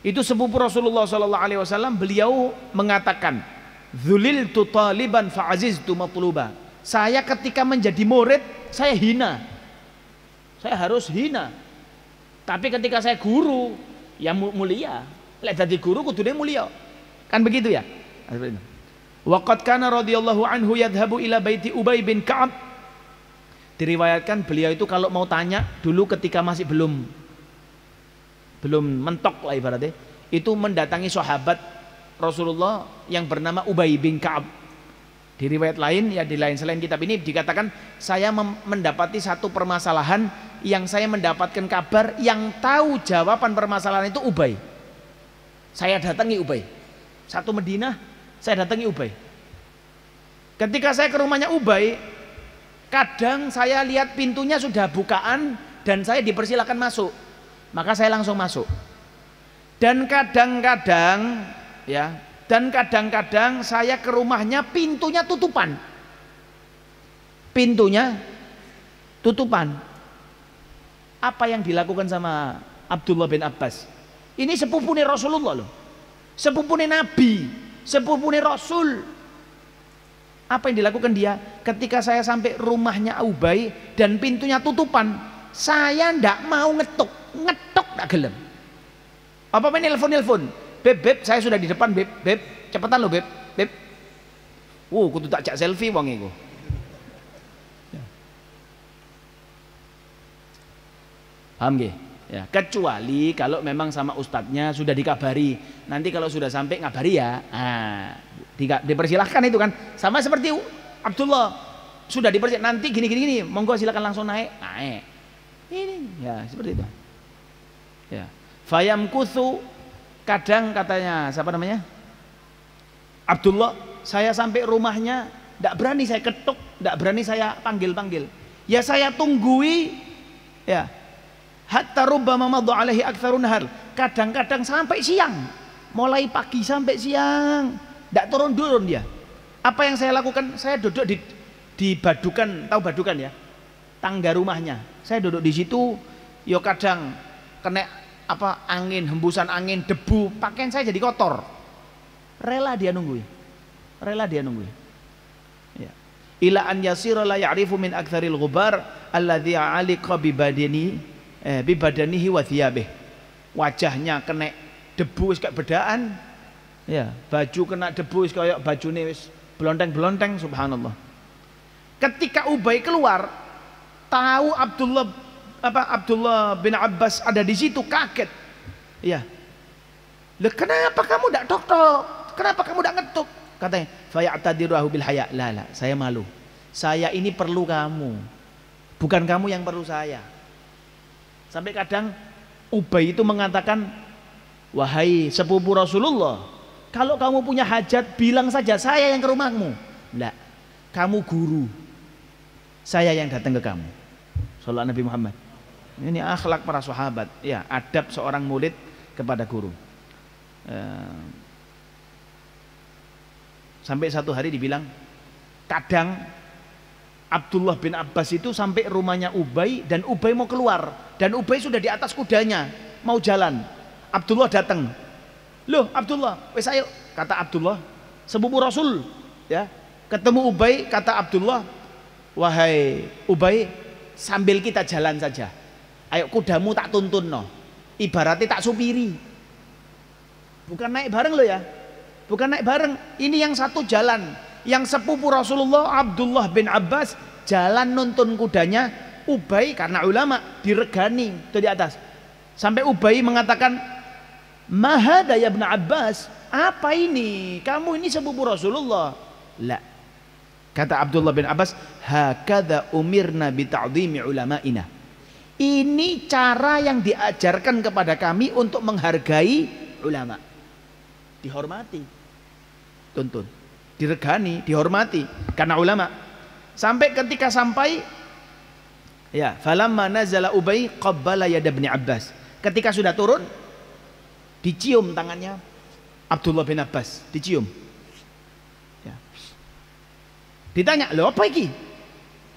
itu sepupu Rasulullah SAW, beliau mengatakan, dzuliltu taliban fa'aziztu matluba. Saya ketika menjadi murid saya hina, saya harus hina. Tapi ketika saya guru ya mulia. Lek dadi guru kudune mulia, kan begitu ya. Wa qad kana radhiyallahu anhu yadhhabu ila baiti Ubay bin Ka'ab. Diriwayatkan beliau itu kalau mau tanya dulu ketika masih belum mentok lah ibaratnya, itu mendatangi sahabat Rasulullah yang bernama Ubay bin Ka'ab. Di riwayat lain, ya di lain selain kitab ini dikatakan, saya mendapati satu permasalahan yang saya mendapatkan kabar yang tahu jawaban permasalahan itu Ubay. Saya datangi Ubay. Satu Madinah, saya datangi Ubay. Ketika saya ke rumahnya Ubay, kadang saya lihat pintunya sudah bukaan dan saya dipersilakan masuk, maka saya langsung masuk. Dan kadang-kadang ya, dan kadang-kadang saya ke rumahnya pintunya tutupan, pintunya tutupan. Apa yang dilakukan sama Abdullah bin Abbas? Ini sepupune Rasulullah loh, sepupune Nabi, sepupune Rasul. Apa yang dilakukan dia? Ketika saya sampai rumahnya Ubay dan pintunya tutupan, saya ndak mau ngetok ndak gelem. Apa main nelpon? Beb, saya sudah di depan, beb, cepetan lo beb. Kudu tak jak selfie wong iku. Paham nggih? Ya, kecuali kalau memang sama ustadznya sudah dikabari. Nanti kalau sudah sampai ngabari ya. Dipersilahkan itu kan. Sama seperti Abdullah, sudah dipersilahkan, nanti gini, monggo silakan langsung naik. Ini ya seperti itu. Ya. Fayamkuthu, kadang katanya siapa namanya? Abdullah, saya sampai rumahnya tidak berani saya ketuk, tidak berani saya panggil. Ya saya tunggui ya. Hatta rubbama madha alaihi aktsarun nahar. Kadang-kadang sampai siang. Mulai pagi sampai siang. Tidak turun-turun dia. Apa yang saya lakukan? Saya duduk di badukan, tahu badukan ya? Tangga rumahnya. Saya duduk di situ, yo kadang kena angin, hembusan angin, debu, pakaian saya jadi kotor. Rela dia nungguin. Ya. Ila an yasira la ya'rifu min aktsaril ghubar alladzi 'aliqa bi badanihi wa thiyabih. Wajahnya kena debu wis kayak bedaan. Ya, baju kena debu wis kayak bajune wis blonteng-blonteng, subhanallah. Ketika Ubay keluar, tahu Abdullah bin Abbas ada di situ, kaget. Ya. Lah kenapa kamu tidak tok-tok? Kenapa kamu tidak ngetuk? Katanya, fayatadiruhu bil haya. La, saya malu. Saya ini perlu kamu. Bukan kamu yang perlu saya. Sampai kadang Ubay itu mengatakan, wahai sepupu Rasulullah, kalau kamu punya hajat bilang saja, saya yang ke rumahmu. Enggak, kamu guru, saya yang datang ke kamu. Sallallahu Nabi Muhammad. Ini akhlak para sahabat, ya, adab seorang murid kepada guru. Sampai satu hari dibilang, kadang Abdullah bin Abbas itu sampai rumahnya Ubay dan Ubay mau keluar dan Ubay sudah di atas kudanya mau jalan. Abdullah datang. Loh Abdullah, wes ayo, kata Abdullah, sepupu Rasul, ya. Ketemu Ubay, kata Abdullah, wahai Ubay, sambil kita jalan saja. Ayo kudamu tak tuntun no. Ibaratnya tak supiri. Bukan naik bareng loh ya. Bukan naik bareng. Ini yang satu jalan. Yang sepupu Rasulullah Abdullah bin Abbas jalan nuntun kudanya. Ubay karena ulama diregani itu di atas. Sampai Ubay mengatakan, "Mahada ya Ibn Abbas, apa ini? Kamu ini sepupu Rasulullah." La. Kata Abdullah bin Abbas, "Hakadha umirna bi ta'dhimi ulama'ina." Ini cara yang diajarkan kepada kami untuk menghargai ulama. Dihormati. Tuntun. Diregani, dihormati karena ulama. Sampai ketika sampai ya, falamma nazala Ubay qabbala yad Ibn Abbas. Ketika sudah turun, dicium tangannya Abdullah bin Abbas, dicium. Ya. Ditanya, "Loh apa iki?"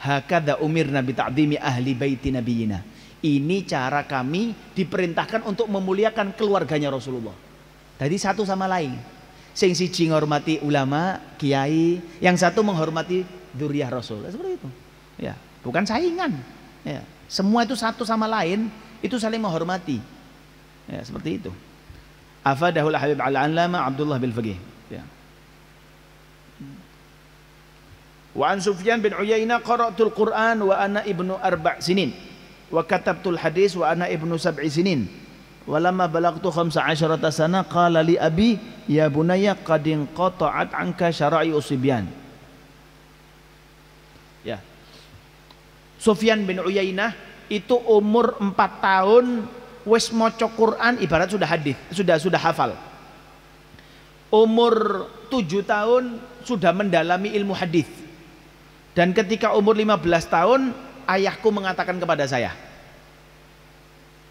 "Hakadha umirna bi ta'dhimi ahli baiti nabiyina." Ini cara kami diperintahkan untuk memuliakan keluarganya Rasulullah. Jadi satu sama lain. Sing siji menghormati ulama, kiai, yang satu menghormati dzurriyyah Rasul. Seperti itu. Ya, bukan saingan. Ya, semua itu satu sama lain, itu saling menghormati. Ya, seperti itu. Afadahul Habib al-Allama Abdullah bin Faqih. Ya. Wa an Sufyan bin Uyainah qara'tul Qur'an wa ana ibnu 4 sinin wa katabtul hadis wa ana ibnu 7 sinin. Walamma balagtu 15 sana qala li abi ya bunayya qad inqata'at anka syara'i usibyan. Ya. Sufyan bin Uyainah itu umur 4 tahun wis maca Quran, ibarat sudah hadis, sudah hafal. Umur 7 tahun sudah mendalami ilmu hadis. Dan ketika umur 15 tahun ayahku mengatakan kepada saya,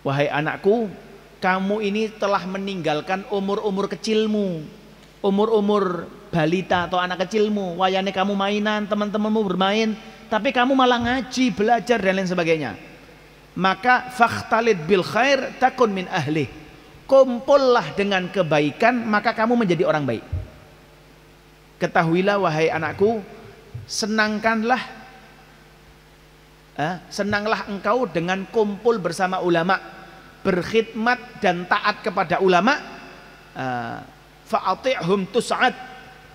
"Wahai anakku, kamu ini telah meninggalkan umur-umur kecilmu, umur-umur balita atau anak kecilmu, wayane kamu mainan, teman-temanmu bermain, tapi kamu malah ngaji, belajar dan lain sebagainya. Maka fakhtalid bil khair takun min ahli." Kumpullah dengan kebaikan, maka kamu menjadi orang baik. Ketahuilah wahai anakku, senanglah engkau dengan kumpul bersama ulama, berkhidmat dan taat kepada ulama. Fa'ati'hum tus'ad,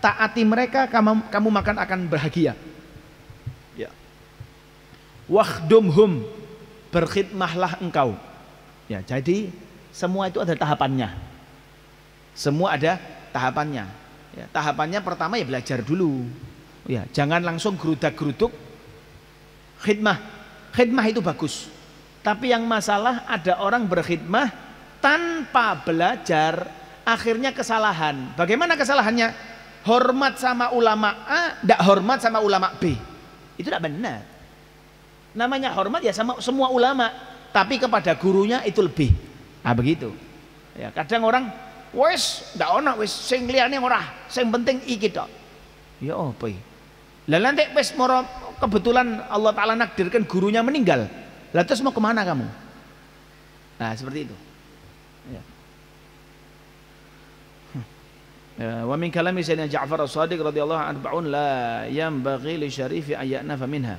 taati mereka, kamu makan akan bahagia. Ya. Wakhdumhum, berkhidmahlah engkau. Ya, jadi semua itu ada tahapannya. Semua ada tahapannya. Ya, tahapannya pertama ya belajar dulu. Ya, jangan langsung gerudak-geruduk. Khidmah itu bagus. Tapi yang masalah ada orang berkhidmah tanpa belajar, akhirnya kesalahan. Bagaimana kesalahannya? Hormat sama ulama A, tidak hormat sama ulama B. Itu tidak benar. Namanya hormat ya sama semua ulama, tapi kepada gurunya itu lebih. Nah begitu. Ya, kadang orang wes ndak ono wes sing liyane ora, sing penting iki tok. Ya apa iki? Lah nanti wes moro kebetulan Allah Taala nakdirkan gurunya meninggal. Lah terus mau kemana kamu? Nah seperti itu. Ya. Wa min kalami Sayyidina Ja'far As-Shadiq radhiyallahu anhu la yanbaghi li syarifi an ya'nafa minha.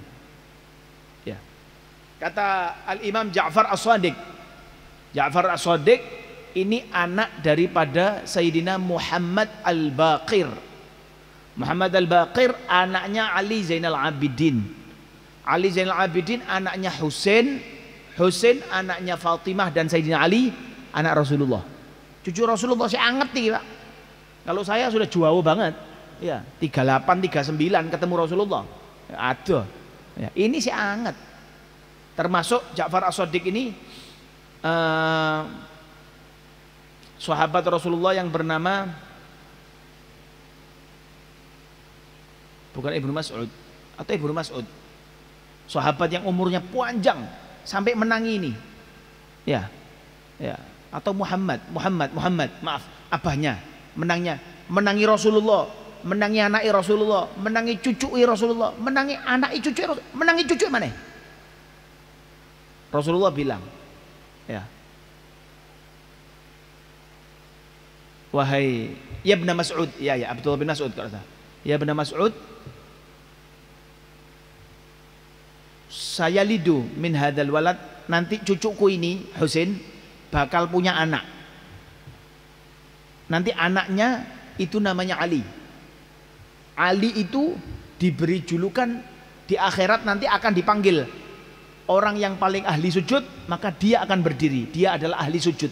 Ya. Kata Al-Imam Ja'far As-Shadiq. Ja'far As-Shadiq ini anak daripada Sayyidina Muhammad Al-Baqir. Muhammad Al-Baqir anaknya Ali Zainal Abidin. Ali Zainal Abidin anaknya Husain. Husain anaknya Fatimah dan Sayyidina Ali anak Rasulullah. Cucu Rasulullah saya anget nih Pak. Kalau saya sudah jauh banget. Ya, 38, 39 ketemu Rasulullah. Ya, ada. Ya, ini saya anget. Termasuk Ja'far As-Shadiq ini sahabat Rasulullah yang bernama bukan Ibnu Mas'ud atau Ibnu Mas'ud, sahabat yang umurnya panjang sampai menangi ini, ya, atau Muhammad, maaf, abahnya menangi Rasulullah, menangi anak Rasulullah, menangi cucu Rasulullah, menangi anak cucu Rasulullah, menangi cucu mana? Rasulullah bilang, ya, wahai ya Ibnu Mas'ud, ya Abdullah bin Mas'ud kata, ya Ibnu Mas'ud, saya lidu min hadal walad, nanti cucuku ini Husain bakal punya anak. Nanti anaknya itu namanya Ali. Ali itu diberi julukan di akhirat nanti akan dipanggil orang yang paling ahli sujud, maka dia akan berdiri. Dia adalah ahli sujud.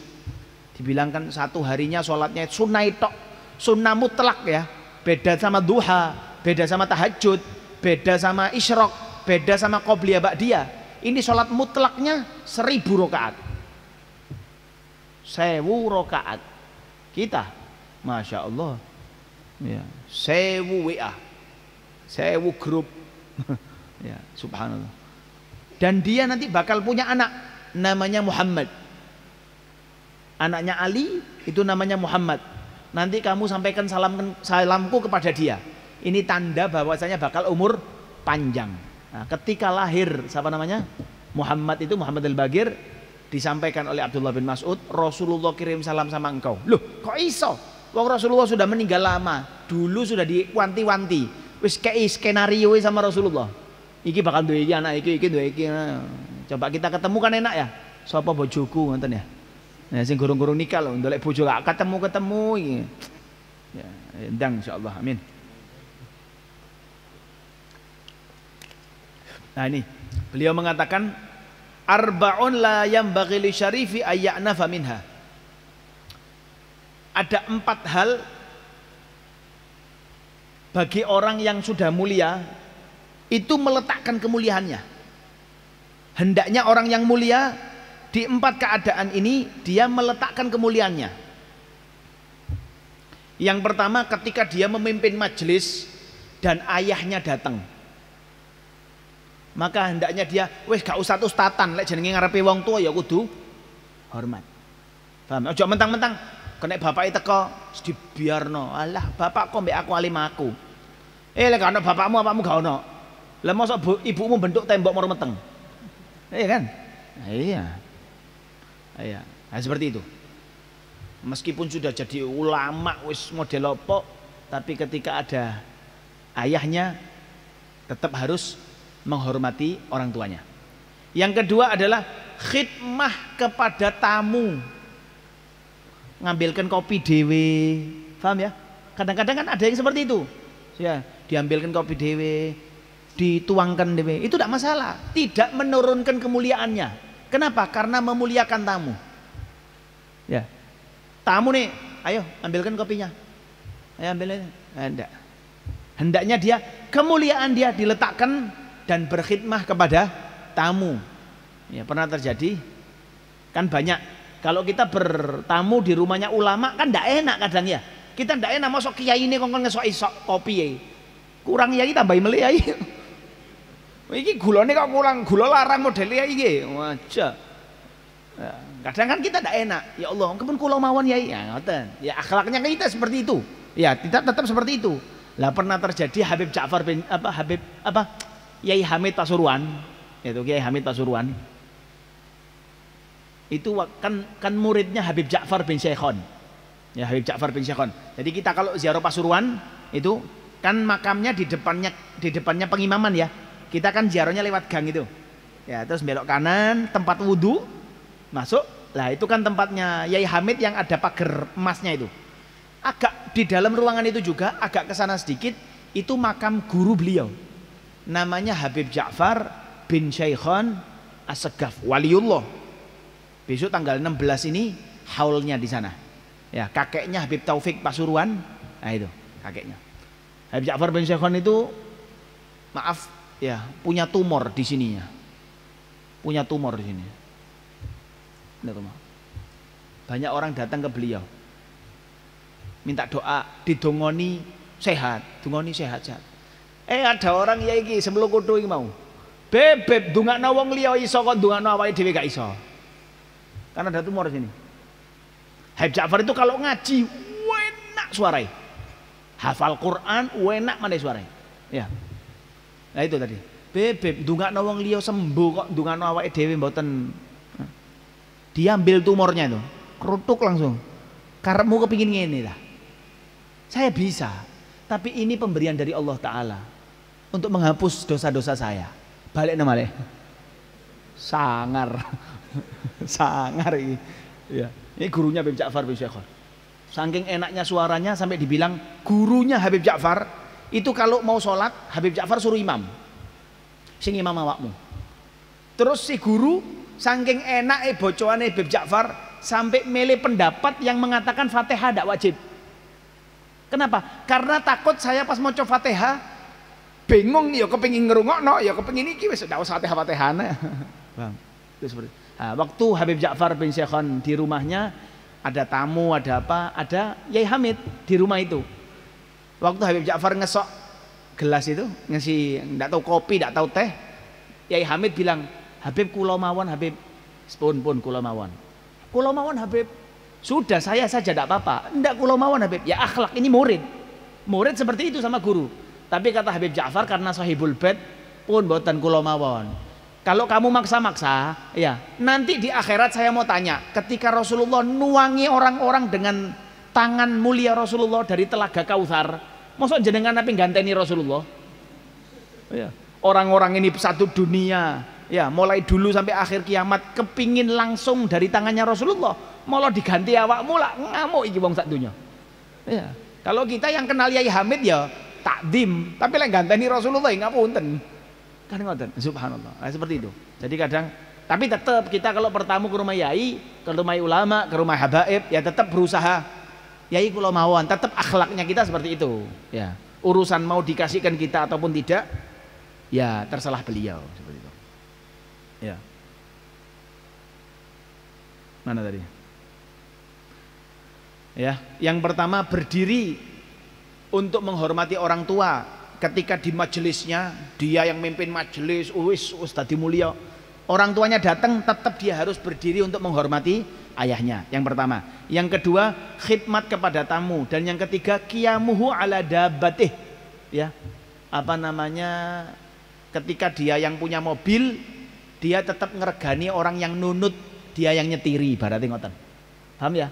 Dibilangkan satu harinya sholatnya sunnah tok, sunnah mutlak ya. Beda sama duha, beda sama tahajud, beda sama isyraq, beda sama qobliyah ba'diyah. Ini sholat mutlaknya 1000 rakaat. 1000 rakaat. Kita, masya Allah, ya, 1000 WA, 1000 grup, ya, subhanallah. Dan dia nanti bakal punya anak, namanya Muhammad. Anaknya Ali itu namanya Muhammad. Nanti kamu sampaikan salamku kepada dia. Ini tanda bahwasanya bakal umur panjang. Nah, ketika lahir, siapa namanya? Muhammad itu Muhammad al-Bagir, disampaikan oleh Abdullah bin Mas'ud, Rasulullah kirim salam sama engkau. Loh, kok iso? Wong Rasulullah sudah meninggal lama. Dulu sudah diwanti-wanti. Wis kei skenario sama Rasulullah. Iki bakal duwe iki anak iki duwe iki. Coba kita ketemu kan enak ya. Sapa bojoku ngoten ya. Nah, sing gurung-gurung nikah lho, ndolek bojo gak ketemu-ketemu iki. Ya, ndang insyaallah. Amin. Nah, ini beliau mengatakan arba'un la yanbaghi li syarifi ayya'nafa minha. Ada 4 hal bagi orang yang sudah mulia itu meletakkan kemuliaannya. Hendaknya orang yang mulia di 4 keadaan ini dia meletakkan kemuliaannya. Yang pertama, ketika dia memimpin majelis dan ayahnya datang, maka hendaknya dia wis gak usah ustatan, lek jenenge ngarepe wong tua ya kudu hormat. Paham? Ojo mentang-mentang kena bapake teko dibiarno. Alah, bapak kok mbek aku alim aku. Lek ana bapakmu apakmu gak ono. Lah mosok ibumu bentuk tembok moro meteng. Iya kan? Nah, iya. Iya, nah, seperti itu. Meskipun sudah jadi ulama wis model opo, tapi ketika ada ayahnya tetap harus menghormati orang tuanya. Yang kedua adalah khidmah kepada tamu. Ngambilkan kopi dewe, paham ya? Kadang-kadang kan ada yang seperti itu. Ya, diambilkan kopi dewe, dituangkan dewe. Itu tidak masalah, tidak menurunkan kemuliaannya. Kenapa? Karena memuliakan tamu. Ya. Tamu nih, ayo ambilkan kopinya. Ayo ambilin. Enggak. Hendaknya dia kemuliaan dia diletakkan dan berkhidmah kepada tamu. Ya, pernah terjadi kan banyak. Kalau kita bertamu di rumahnya ulama kan ndak enak kadang ya. Kita ndak enak masuk kiai ini kongkon ngesok-isok kopi ya. Kurang yai tambahin meli yai. Iki gulane kok kurang, gula larang modelnya iki. Wajah. Ya, kadang kan kita ndak enak. Ya Allah, kepun kula mawon yai. Ya ngoten. Ya akhlaknya kita seperti itu. Ya, kita tetap seperti itu. Lah pernah terjadi Habib Ja'far bin Yai Hamid Pasuruan, itu Kiai Hamid Pasuruan. Itu kan muridnya Habib Ja'far bin Syekhon. Ya, Habib Ja'far bin Syekhon. Jadi kita kalau ziarah Pasuruan itu kan makamnya di depannya pengimaman ya. Kita kan ziarahnya lewat gang itu. Ya, terus belok kanan tempat wudhu, masuk. Lah itu kan tempatnya Yai Hamid yang ada pagar emasnya itu. Agak di dalam ruangan itu juga agak ke sana sedikit itu makam guru beliau. Namanya Habib Ja'far bin Syekhon As-Segaf waliullah. Besok tanggal 16 ini haulnya di sana. Ya, kakeknya Habib Taufik Pasuruan. Nah itu kakeknya. Habib Ja'far bin Syekhon itu maaf ya, punya tumor di sininya. Punya tumor di sini. Banyak orang datang ke beliau. Minta doa, didongoni sehat, sehat. Ada orang ya iki sebelum kudu iki mau. Bebeb ndongakno wong liya iso kok ndongakno awake dhewe gak iso. Karena ada tumor di sini. Habib Ja'far itu kalau ngaji enak suaranya. Hafal Quran enak mana suaranya. Ya. Nah itu tadi. Bebeb ndongakno wong liya sembuh kok ndongakno awake dhewe mboten. Diambil tumornya itu. Kerutuk langsung. Karepmu kepingin ngene lah. Saya bisa, tapi ini pemberian dari Allah Ta'ala untuk menghapus dosa-dosa saya. Balik nama sangar. Sangar ini. Ya. Ini gurunya Habib Ja'far bin Syekhon. Saking enaknya suaranya sampai dibilang gurunya Habib Ja'far itu kalau mau sholat Habib Ja'far suruh imam. Sing imam awakmu. Terus si guru saking enake bocoane Habib Ja'far sampai milih pendapat yang mengatakan Fatihah tidak wajib. Kenapa? Karena takut saya pas mau coba Fatihah bingung ya kepengin ngrungokno ya kepengin iki wis ndak usah Fatihah-Fatihane. Paham? Itu seperti. Nah, waktu Habib Ja'far bin Syekhon di rumahnya ada tamu, ada apa, ada Yai Hamid di rumah itu. Waktu Habib Ja'far ngesok gelas itu, ngasih enggak tahu kopi, enggak tahu teh, Yai Hamid bilang, "Habib kula mawon, Habib." "Pun kula mawon." "Kula mawon, Habib." "Sudah, saya saja enggak apa-apa." "Enggak kula mawon, Habib." Ya akhlak ini murid. Murid seperti itu sama guru. Tapi kata Habib Ja'far karena sahibul bait, "Pun boten kula mawon." Kalau kamu maksa-maksa, ya nanti di akhirat saya mau tanya, ketika Rasulullah nuangi orang-orang dengan tangan mulia Rasulullah dari telaga Kautsar, mosok jenengan apa ganteni Rasulullah? Ya. Orang-orang ini satu dunia, ya mulai dulu sampai akhir kiamat kepingin langsung dari tangannya Rasulullah, malah diganti awakmu lah ngamuk iki wong sak dunya. Ya. Kalau kita yang kenal Yai Hamid ya takdim, tapi lek ganteni Rasulullah ngapunten. Kan ngoten, subhanallah. Nah, seperti itu. Jadi kadang, tapi tetap kita kalau bertamu ke rumah yai, ke rumah ulama, ke rumah habaib, ya tetap berusaha. Yai kula mawon, tetap akhlaknya kita seperti itu. Ya, urusan mau dikasihkan kita ataupun tidak, ya terserah beliau seperti itu. Ya. Mana tadi? Ya, yang pertama berdiri untuk menghormati orang tua. Ketika di majelisnya dia yang memimpin majelis, ustadz mulia, orang tuanya datang tetap dia harus berdiri untuk menghormati ayahnya. Yang pertama. Yang kedua, khidmat kepada tamu. Dan yang ketiga, qiyamuhu ala dabatih. Ya, apa namanya? Ketika dia yang punya mobil, dia tetap ngeregani orang yang nunut, dia yang nyetiri. Berarti ngoten. Paham ya?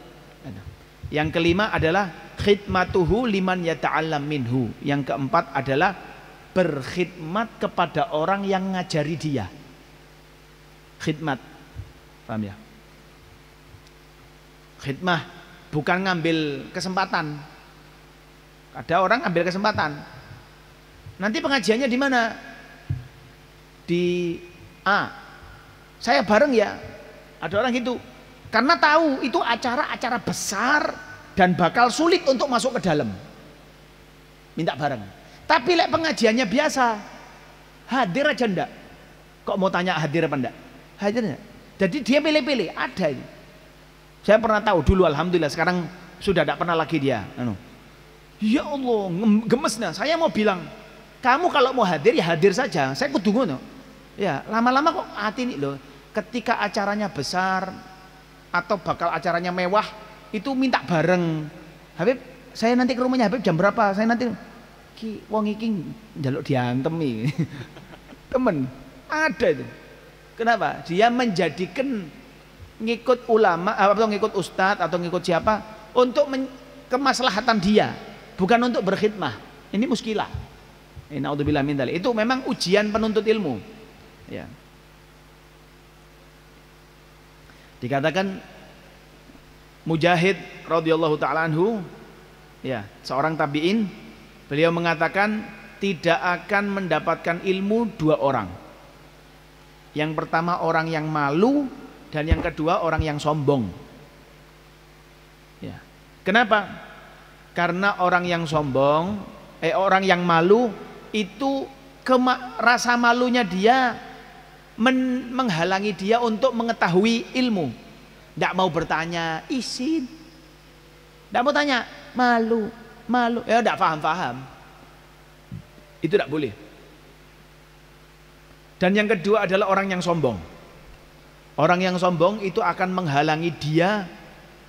Yang kelima adalah khidmatuhu liman yata'allam minhu. Yang keempat adalah berkhidmat kepada orang yang ngajari dia. Khidmat, paham ya? Khidmah bukan ngambil kesempatan. Ada orang ngambil kesempatan. Nanti pengajiannya di mana? Di A. Saya bareng ya. Ada orang gitu. Karena tahu itu acara-acara besar dan bakal sulit untuk masuk ke dalam. Minta bareng. Tapi lek pengajiannya biasa, hadir aja ndak. Kok mau tanya hadir apa ndak? Hadir enggak? Jadi dia pilih-pilih, ada ini. Saya pernah tahu dulu, alhamdulillah sekarang sudah tidak pernah lagi dia. Ya Allah, gemesnya. Saya mau bilang, kamu kalau mau hadir ya hadir saja. Saya kudu ngono. Ya, lama-lama kok hati ini loh. Ketika acaranya besar atau bakal acaranya mewah, itu minta bareng. Habib, saya nanti ke rumahnya Habib jam berapa? Saya nanti wong iki njaluk diantem iki. Temen, ada itu. Kenapa? Dia menjadikan ngikut ulama atau ngikut ustadz atau ngikut siapa untuk kemaslahatan dia, bukan untuk berkhidmah. Ini muskilah. Naudzubillah min dzalik. Itu memang ujian penuntut ilmu. Ya. Dikatakan Mujahid radhiyallahu taala anhu, ya, seorang tabi'in, beliau mengatakan tidak akan mendapatkan ilmu dua orang. Yang pertama orang yang malu dan yang kedua orang yang sombong. Ya. Kenapa? Karena orang yang sombong, orang yang malu itu rasa malunya dia menghalangi dia untuk mengetahui ilmu. Tidak mau bertanya, izin. Tidak mau tanya, malu. Ya tidak paham. Itu tidak boleh. Dan yang kedua adalah orang yang sombong. Orang yang sombong itu akan menghalangi dia,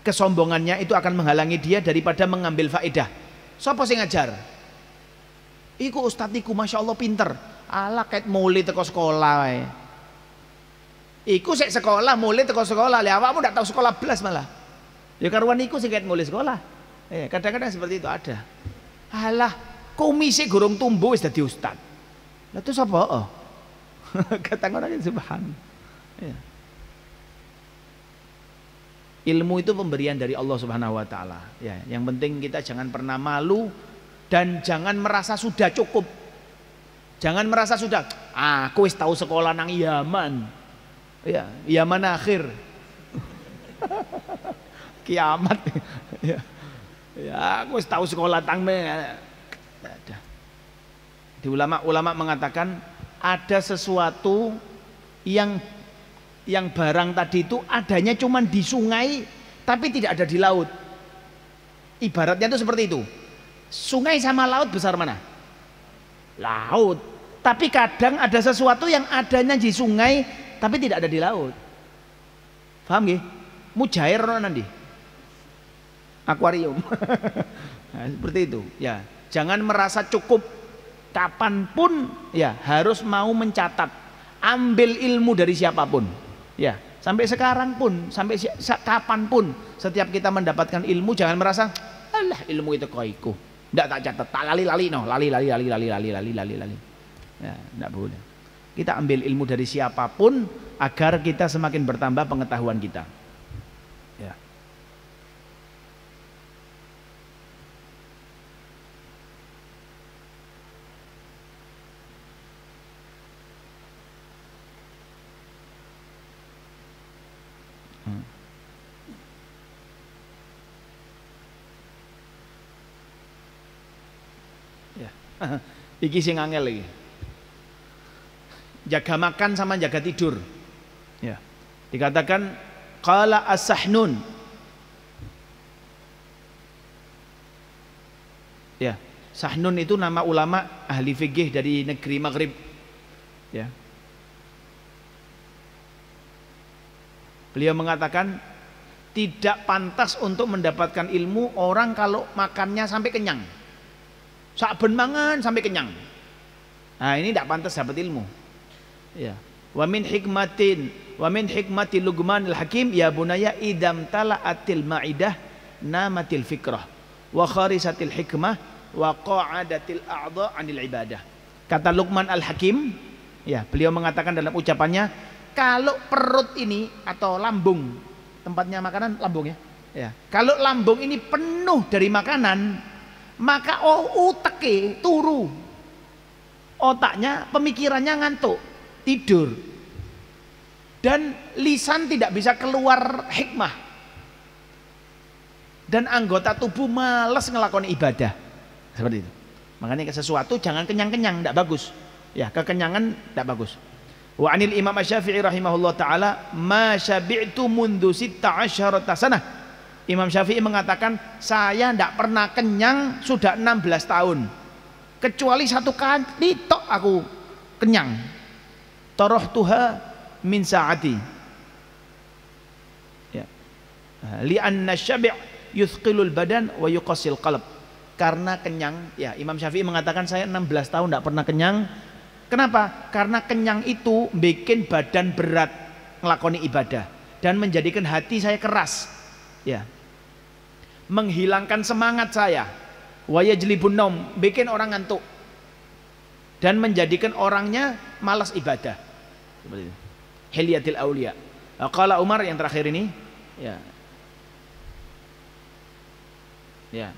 kesombongannya itu akan menghalangi dia daripada mengambil faedah. Siapa sing ngajar? Iku ustadz iku masya Allah pinter. Ala kait mulai teko sekolah wae. Iku sik sekolah mulai teko sekolah, lha awakmu ndak tahu sekolah belas malah. Ya karuan iku sing kait mulai sekolah. Kadang-kadang seperti itu ada. Alah, komisi gorong tumbuh wis dadi ustaz. Lah terus apa? Oh. Kata orang subhan. Ya. Ilmu itu pemberian dari Allah Subhanahu wa taala. Ya, yang penting kita jangan pernah malu dan jangan merasa sudah cukup. Jangan merasa sudah, aku wis tahu sekolah nang Yaman. Ya, Yaman akhir. Kiamat. Ya. Ya, aku wis tahu sekolah tang ada. Di ulama mengatakan ada sesuatu yang barang tadi itu adanya cuman di sungai tapi tidak ada di laut. Ibaratnya itu seperti itu. Sungai sama laut besar mana? Laut. Tapi kadang ada sesuatu yang adanya di sungai tapi tidak ada di laut. Paham nggih? Mujair nanti. Akuarium. Nah, seperti itu. Ya, jangan merasa cukup. Kapanpun ya harus mau mencatat. Ambil ilmu dari siapapun. Ya, sampai sekarang pun, sampai kapanpun, setiap kita mendapatkan ilmu jangan merasa, alah ilmu itu koiku. Enggak tak catat, tak lali. Ya, enggak boleh. Kita ambil ilmu dari siapapun agar kita semakin bertambah pengetahuan kita. Ya. Iki sing angel lagi. Jaga makan sama jaga tidur. Ya. Dikatakan qala as-Sahnun. Ya, Sahnun itu nama ulama ahli fikih dari negeri Maghrib. Ya. Beliau mengatakan tidak pantas untuk mendapatkan ilmu orang kalau makannya sampai kenyang. Saben mangan sampai kenyang. Nah, ini tidak pantas dapat ilmu. Ya. Wa min hikmati Luqmanil Hakim ya bunaya idam tala'atil ma'idah namatil fikrah wa kharisatil hikmah wa qa'adatil a'dha 'anil ibadah. Kata Luqman Al-Hakim, ya, beliau mengatakan dalam ucapannya, kalau perut ini atau lambung, tempatnya makanan lambung ya. Ya. Kalau lambung ini penuh dari makanan, maka uteke turu, otaknya, pemikirannya ngantuk, tidur, dan lisan tidak bisa keluar hikmah, dan anggota tubuh malas ngelakoni ibadah. Seperti itu. Makanya sesuatu jangan kenyang-kenyang, tidak bagus. Ya, kekenyangan tidak bagus. Wa anil Imam Asy-Syafi'i rahimahullah taala, ma syabi'tu mundu 16 sanah. Imam Syafi'i mengatakan, saya tidak pernah kenyang sudah 16 tahun. Kecuali satu kali tok aku kenyang. Tarahtuha min sa'ati. Ya. Li'anna syabi' yuthqilul badan wa yuqassil qalb. Karena kenyang, ya, Imam Syafi'i mengatakan saya 16 tahun tidak pernah kenyang. Kenapa? Karena kenyang itu bikin badan berat ngelakoni ibadah dan menjadikan hati saya keras. Ya. Menghilangkan semangat saya, wa yajlibun naum, bikin orang ngantuk dan menjadikan orangnya malas ibadah. Seperti itu. Hilyatil auliya. Qala Umar yang terakhir ini, ya. Ya.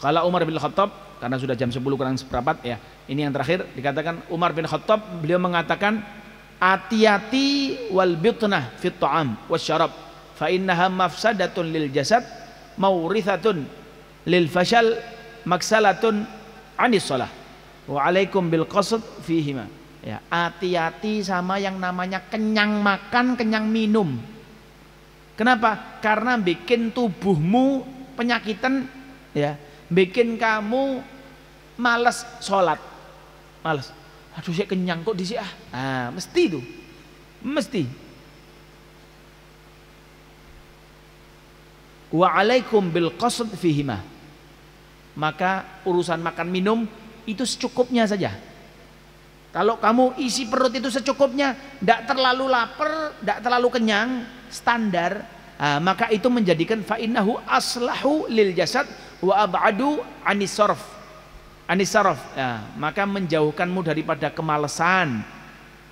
Qala Umar bin Khattab, karena sudah jam 10 kurang seperempat ya. Ini yang terakhir, dikatakan Umar bin Khattab, beliau mengatakan hati-hati wal bitnah fit ta'am wasyarab fa innaha mafsadatun lil jasad maurithatun lil fashal maksalatun anis shalah wa alaikum bil qasd fihima. Ya, hati-hati sama yang namanya kenyang makan, kenyang minum. Kenapa? Karena bikin tubuhmu penyakitan, ya, bikin kamu malas sholat, malas. Aduh, saya kenyang kok di sini mesti itu, mesti. Wa alaikum bil qasd fihima. Maka urusan makan minum itu secukupnya saja. Kalau kamu isi perut itu secukupnya, tidak terlalu lapar, tidak terlalu kenyang, standar, maka itu menjadikan fa innahu aslahu lil jasad wa ab'adu anis sarf. Maka menjauhkanmu daripada kemalasan.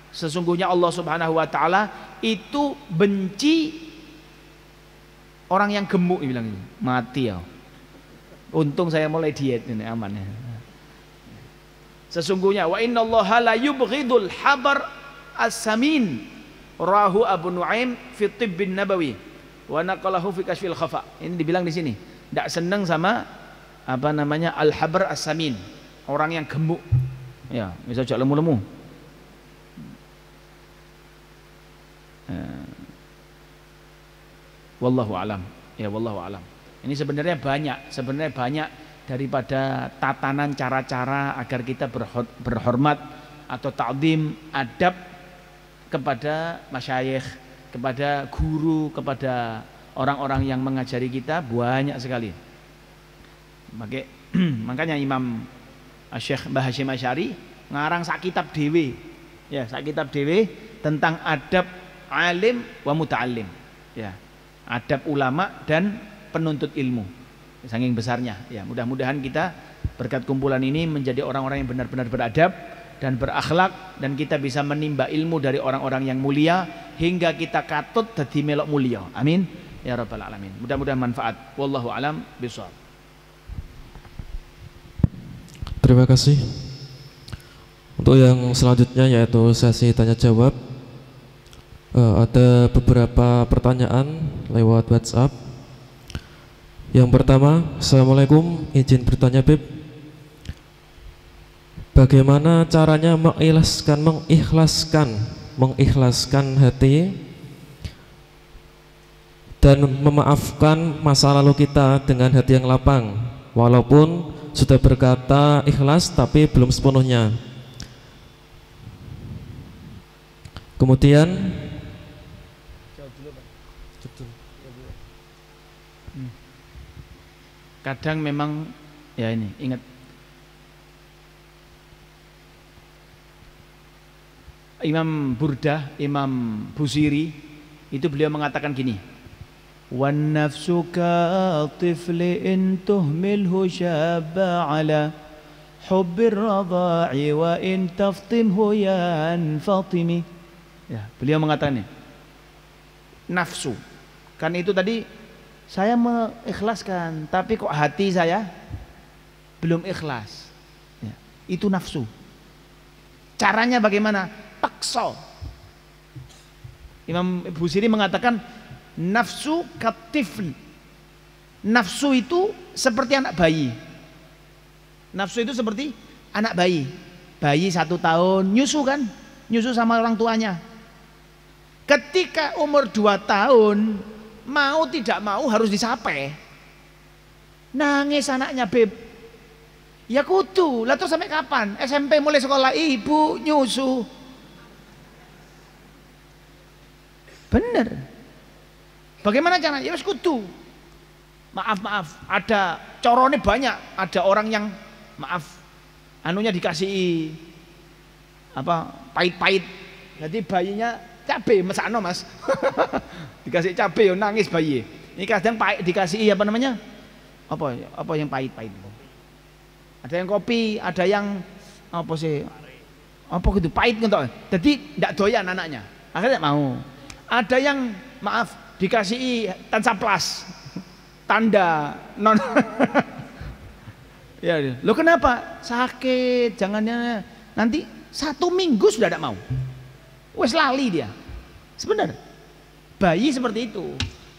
Sesungguhnya Allah Subhanahu wa taala itu benci orang yang gemuk bilang ini mati ya. Untung saya mulai diet ini aman ya. Sesungguhnya wa innallaha la yubghidul habar as-samin rahu Abu Nuaim fi tibbin nabawi wa naqalahu fi kashfil khafa. Ini dibilang di sini tidak senang sama apa namanya al-habar as-samin, orang yang gemuk ya, bisa jak lemu-lemu. Wallahu alam ya, wallahu alam. Ini sebenarnya banyak daripada tatanan cara-cara agar kita berhormat atau ta'zim, adab kepada masyayikh, kepada guru, kepada orang-orang yang mengajari kita banyak sekali. Makanya Imam Syekh Mbah Hasyim Asy'ari ngarang sak kitab dhewe. Ya, sak kitab dhewe tentang adab alim wa muta'allim. Ya, adab ulama dan penuntut ilmu. Saking besarnya. Ya, mudah-mudahan kita berkat kumpulan ini menjadi orang-orang yang benar-benar beradab dan berakhlak, dan kita bisa menimba ilmu dari orang-orang yang mulia hingga kita katut dadi melok mulia. Amin ya rabbal alamin. Mudah-mudahan manfaat. Wallahu alam bishawab. Terima kasih. Untuk yang selanjutnya yaitu sesi tanya jawab. Ada beberapa pertanyaan lewat WhatsApp. Yang pertama, Assalamualaikum, izin bertanya Bib, bagaimana caranya mengikhlaskan hati dan memaafkan masa lalu kita dengan hati yang lapang, walaupun sudah berkata ikhlas tapi belum sepenuhnya. Kemudian kadang memang ya ini ingat Imam Burdah, Imam Busiri itu beliau mengatakan gini, wan nafsu ka tifli in tuhmilhu syabba ala hubbir radha'i wa in taftimhu yanfatimi. Ya, beliau mengatakan ini, nafsu kan itu tadi saya mengikhlaskan, tapi kok hati saya belum ikhlas. Ya, itu nafsu. Caranya bagaimana? Paksa. Imam Busiri mengatakan nafsu katifl. Nafsu itu seperti anak bayi. Nafsu itu seperti anak bayi. Bayi 1 tahun nyusu kan? Nyusu sama orang tuanya. Ketika umur 2 tahun mau tidak mau harus disapai. Nangis anaknya Beb. Ya kudu. Lah terus sampai kapan? SMP mulai sekolah ibu nyusu. Bener. Bagaimana caranya? Ya wis kudu. Maaf. Ada corone banyak. Ada orang yang maaf anunya dikasih apa pahit-pahit. Jadi bayinya cabe mesakno Mas. Dikasih cabe yo nangis bayi. Ini kadang pahit dikasih apa namanya? Apa yang pahit-pahit. Ada yang kopi, ada yang apa sih? Apa gitu pahit gitu. Jadi ndak doyan anaknya. Akhirnya mau. Ada yang maaf dikasih tansaplas. Tanda non. Ya, lo kenapa? Sakit, jangannya nanti 1 minggu sudah tidak mau. Wes lali dia. Sebenarnya bayi seperti itu.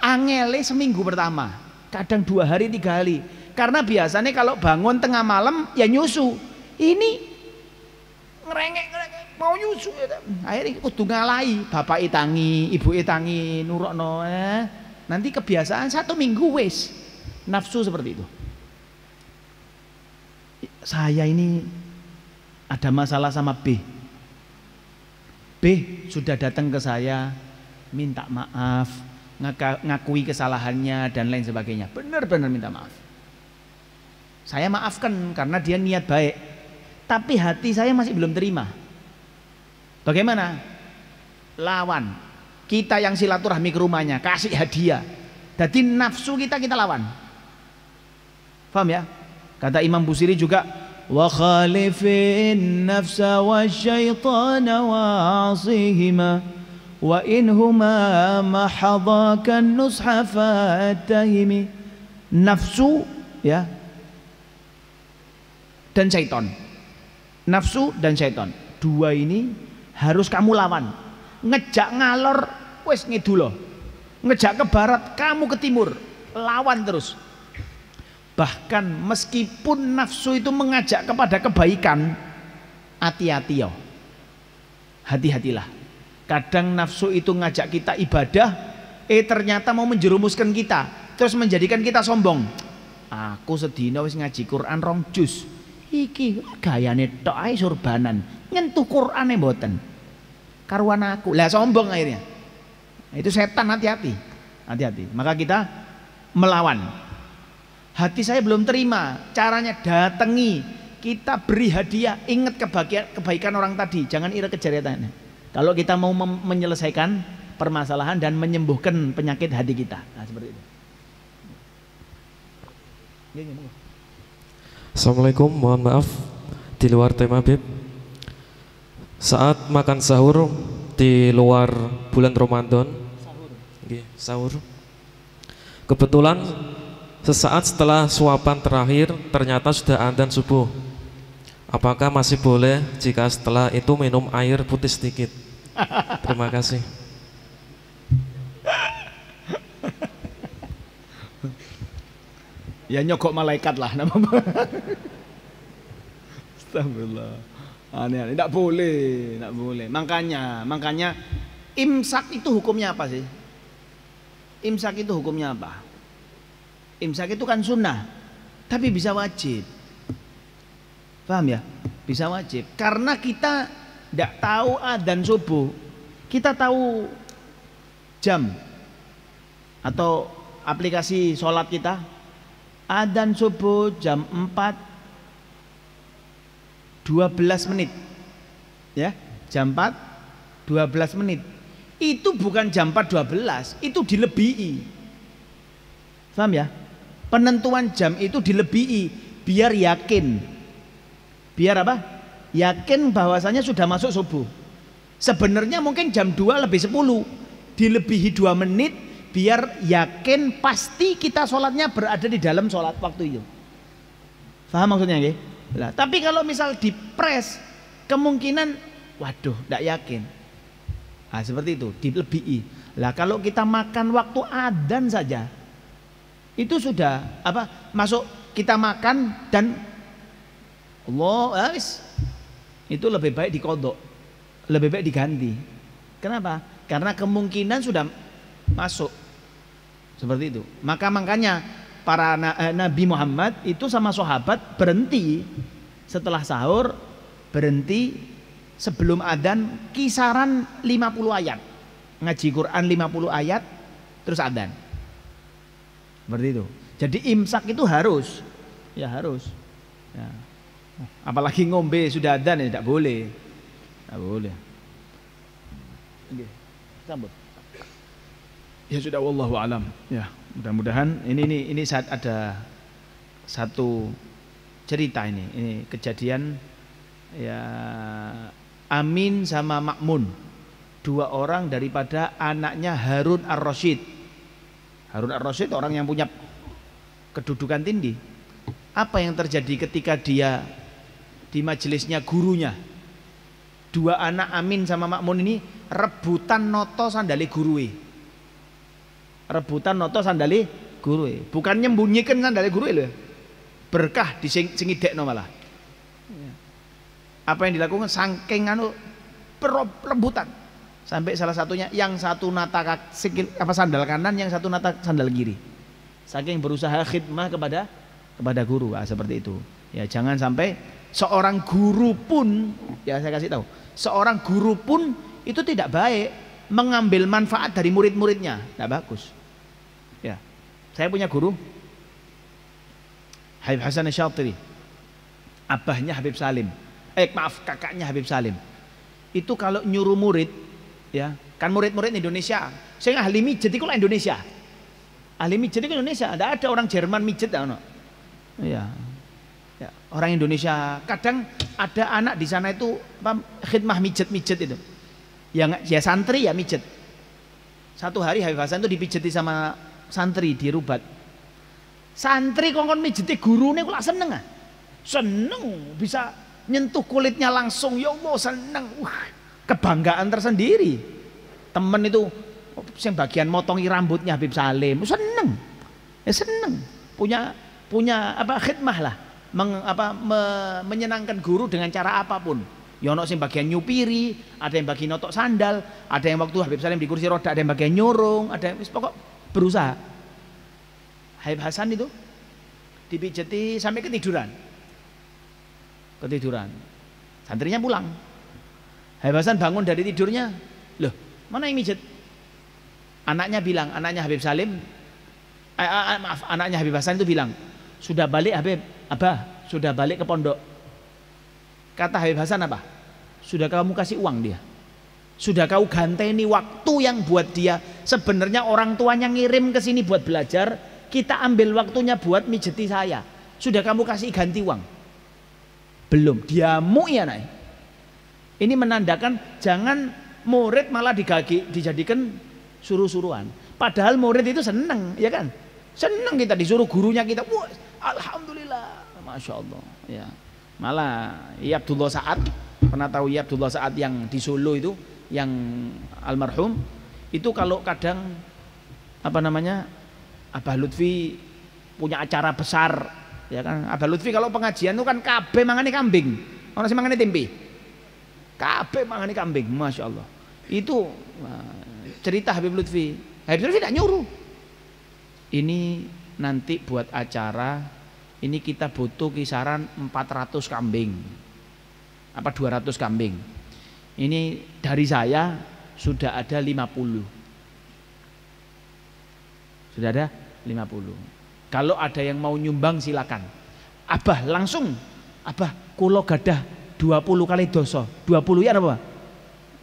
Angele seminggu pertama, kadang 2 hari 3 hari. Karena biasanya kalau bangun tengah malam ya nyusu. Ini ngerengek mau nyusu. Akhirnya kudu ngalai. Bapak itangi, ibu itangi, nurokno. Nanti kebiasaan 1 minggu wes. Nafsu seperti itu. Saya ini ada masalah sama B. B sudah datang ke saya minta maaf, ngakui kesalahannya dan lain sebagainya. Benar-benar minta maaf. Saya maafkan karena dia niat baik. Tapi hati saya masih belum terima. Bagaimana? Lawan. Kita yang silaturahmi ke rumahnya, kasih hadiah. Jadi nafsu kita lawan. Paham ya? Kata Imam Busiri juga, wa khalifin nafsa wa syaitana wa asihima wa inhuma mahadhakan nusha fatahimi. Nafsu ya dan syaitan. Nafsu dan syaitan. Dua ini harus kamu lawan. Ngejak ngalor wis ngidul. Ngejak ke barat kamu ke timur. Lawan terus. Bahkan meskipun nafsu itu mengajak kepada kebaikan, hati-hati ya. Hati-hatilah. Kadang nafsu itu ngajak kita ibadah, ternyata mau menjerumuskan kita, terus menjadikan kita sombong. Aku sedina wis ngaji Quran 2 juz. Iki gayane tok ae surbanan, nyentuh Qurane mboten. Karuan aku. Lah sombong akhirnya. Itu setan, hati-hati. Hati-hati. Maka kita melawan. Hati saya belum terima, caranya datangi, kita beri hadiah, ingat kebaikan orang tadi, jangan ira kejariatannya. Kalau kita mau menyelesaikan permasalahan dan menyembuhkan penyakit hati kita. Nah, seperti itu. Assalamualaikum, mohon maaf di luar tema Bib. Saat makan sahur di luar bulan Ramadan, sahur. Kebetulan sesaat setelah suapan terakhir ternyata sudah adzan subuh. Apakah masih boleh jika setelah itu minum air putih sedikit? Terima kasih. Ya nyogok malaikat lah nama. Astagfirullah. Aneh-aneh. Tidak boleh, tidak boleh. Makanya imsak itu hukumnya apa sih? Imsak itu hukumnya apa? Imsak itu kan sunnah, tapi bisa wajib. Paham ya? Bisa wajib. Karena kita tidak tahu adzan subuh, kita tahu jam atau aplikasi sholat kita. Adzan subuh jam 4:12 menit. Ya, jam 4:12 menit. Itu bukan jam 4:12, itu dilebihi. Paham ya? Penentuan jam itu dilebihi biar yakin. Biar apa? Yakin bahwasanya sudah masuk subuh. Sebenarnya mungkin jam 2 lebih 10. Dilebihi 2 menit biar yakin pasti kita sholatnya berada di dalam sholat waktu itu. Paham maksudnya nggih? Nah, tapi kalau misal dipres kemungkinan waduh tidak yakin. Nah, seperti itu dilebihi. Lah kalau kita makan waktu adzan saja itu sudah apa? Masuk kita makan dan Allah itu lebih baik dikodok, lebih baik diganti. Kenapa? Karena kemungkinan sudah masuk seperti itu. Makanya para Nabi Muhammad itu sama sahabat berhenti setelah sahur, berhenti sebelum adzan kisaran 50 ayat, ngaji Quran 50 ayat terus adzan. Seperti itu. Jadi imsak itu harus, ya harus. Ya. Apalagi ngombe sudah adzan ya tidak boleh, tidak boleh. Oke, sambut. Ya sudah, wallahu alam. Ya, mudah-mudahan ini saat ada satu cerita ini kejadian ya Amin sama Makmun, 2 orang daripada anaknya Harun ar-Rasyid. Harun ar-Rasyid orang yang punya kedudukan tinggi. Apa yang terjadi ketika dia di majelisnya gurunya? 2 anak Amin sama Makmun ini rebutan noto sandali gurue. Rebutan noto sandali gurue. Bukan nyembunyikan sandali gurue loh. Berkah disingidekno malah. Apa yang dilakukan saking rebutan. Sampai salah satunya yang satu nata sandal kanan, yang satu nata sandal kiri. Saking berusaha khidmah kepada guru, seperti itu. Ya jangan sampai seorang guru pun, ya saya kasih tahu, seorang guru pun itu tidak baik mengambil manfaat dari murid-muridnya, tidak bagus. Ya, saya punya guru Habib Hasan Syatiri, abahnya Habib Salim, kakaknya Habib Salim. Itu kalau nyuruh murid, ya kan murid-murid Indonesia, saya ahli mijet itu lah Indonesia, ahli mijet itu Indonesia, tidak ada orang Jerman mijet, ya, ya orang Indonesia. Kadang ada anak di sana itu khidmah mijet itu, yang ya santri ya mijet. Satu hari Habib Hasan itu dipijeti sama santri di Rubat. Santri kongkon mijeti gurune kok seneng ah. Seneng bisa nyentuh kulitnya langsung, ya Allah seneng. Kebanggaan tersendiri. Temen itu yang bagian motongi rambutnya Habib Salim seneng. Ya seneng. Punya apa khidmah lah. Menyenangkan guru dengan cara apapun. Ya ono sing bagian nyupiri, ada yang bagian notok sandal, ada yang waktu Habib Salim di kursi roda, ada yang bagian nyurung, ada yang pokok berusaha. Habib Hasan itu dipijeti sampai ketiduran. Santrinya pulang. Habib Hasan bangun dari tidurnya, loh mana yang mijet? Anaknya bilang, anaknya Habib Salim, maaf, anaknya Habib Hasan itu bilang, sudah balik Habib, Abah, sudah balik ke pondok. Kata Habib Hasan apa? Sudah kamu kasih uang dia. Sudah kau ganteni waktu yang buat dia. Sebenarnya orang tuanya ngirim ke sini buat belajar, kita ambil waktunya buat mijeti saya. Sudah kamu kasih ganti uang? Belum. Diamu ya naik. Ini menandakan jangan murid malah dijadikan suruh-suruhan. Padahal murid itu seneng, ya kan? Seneng kita disuruh gurunya kita. Wah, alhamdulillah, masya Allah. Ya. Malah Iya Abdullah Sa'ad, pernah tahu Iya Abdullah Sa'ad yang di Solo itu, yang almarhum itu, kalau kadang apa namanya Abah Lutfi punya acara besar, ya kan, Abah Lutfi kalau pengajian itu kan kabeh mangane kambing, orang sih mangane tempe, kabeh mangane kambing, masya Allah. Itu cerita Habib Lutfi. Habib Lutfi tidak nyuruh. Ini nanti buat acara ini kita butuh kisaran 400 kambing apa 200 kambing. Ini dari saya sudah ada 50. Sudah ada 50. Kalau ada yang mau nyumbang silakan. Abah langsung, Abah kulo gadah 20 kali doso. 20 ya apa?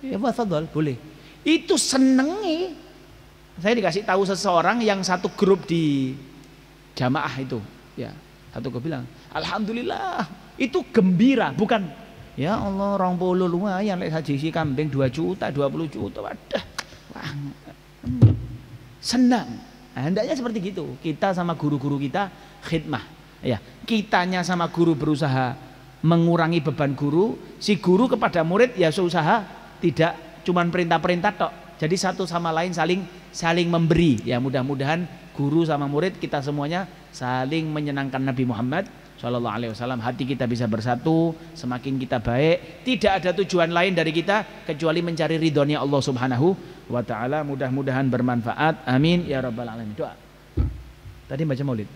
Ya fadhol, boleh. Itu senengi. Saya dikasih tahu seseorang yang satu grup di jamaah itu, ya. Satu gue bilang, alhamdulillah, itu gembira, bukan ya Allah 20 lumayan lek saji si kambing 2 juta, 20 juta, wadah. Wah, senang. Nah, hendaknya seperti gitu. Kita sama guru-guru kita khidmah. Ya, kitanya sama guru berusaha mengurangi beban guru, si guru kepada murid ya usaha tidak cuman perintah-perintah tok. Jadi satu sama lain saling memberi. Ya, mudah-mudahan guru sama murid kita semuanya saling menyenangkan Nabi Muhammad Shallallahu Alaihi Wasallam. Hati kita bisa bersatu, semakin kita baik. Tidak ada tujuan lain dari kita kecuali mencari ridhonya Allah Subhanahu wa Ta'ala. Mudah-mudahan bermanfaat. Amin ya rabbal alamin. Doa. Tadi baca maulid.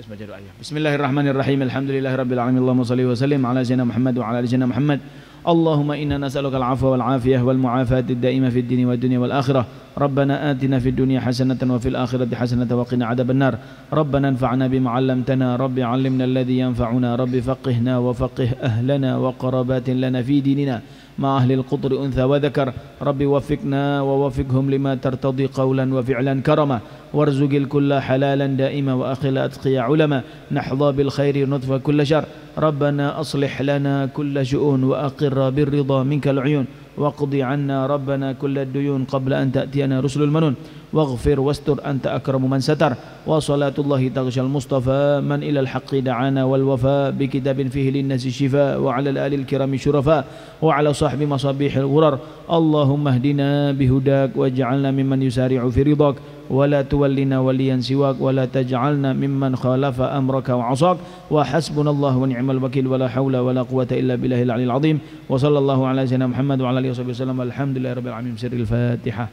Baca doa ya. Bismillahirrahmanirrahim. Alhamdulillahirabbil alamin. Allahumma shalli wa sallim ala sayyidina Muhammad wa ala ali sayyidina Muhammad. Allahumma inna nas'aluka al-'afwa wal 'afiyah wal mu'afata ad-da'imah fid dini wad dunya wal akhirah. Rabbana atina fid dunya hasanatan wa fil akhirati hasanatan wa qina 'adzabannar. Rabbana anfa'na bima 'allamtana, rabbi 'allimna alladhi yanfa'una, rabbi faqihna wa faqih ahlana wa qarabatin lana fi dinina ma ahli al-qutri untha wa dhakar. Rabbi waffiqna wa waffiqhum lima tartadi qawlan wa fi'lan karama warzuqil kulla halalan da'ima wa akhil atqiya ulama nahdha bil khairi nutfa kulla syar. ربنا أصلح لنا كل شؤون وأقر بالرضا منك العيون واقضي عنا ربنا كل الديون قبل أن تأتينا رسل المنون واغفر واستر أنت أكرم من ستر وصلاة الله تغشى المصطفى من إلى الحق دعانا والوفاء بكتاب فيه للناس الشفاء وعلى الآل الكرام الشرفاء وعلى صحب مصابيح الغرر. اللهم اهدنا بهداك واجعلنا ممن يسارع في رضاك ولا تولنا وليا سواك ولا تجعلنا ممن خالف أمرك وعصاك وحسبنا الله ونعم الوكيل ولا حول ولا قوة إلا بالله العلي العظيم وصلى الله على سيدنا محمد وعلى آله وصحبه وسلم والحمد لله رب العالمين. سر الفاتحة.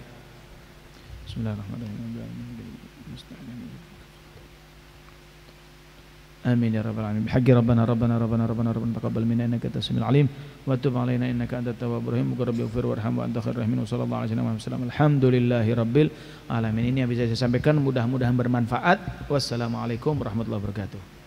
بسم الله الرحمن الرحيم. آمين يا رب العالمين. بحق ربنا تقبل منا إنك أنت السميع العليم وتب علينا إنك أنت التواب الرحيم. رب اغفر وارحم وأنت خير الراحمين. وصلى الله على سيدنا محمد وسلم. Alhamdulillahi rabbil alamin. Ini yang bisa saya sampaikan, mudah-mudahan bermanfaat. Wassalamualaikum warahmatullahi wabarakatuh.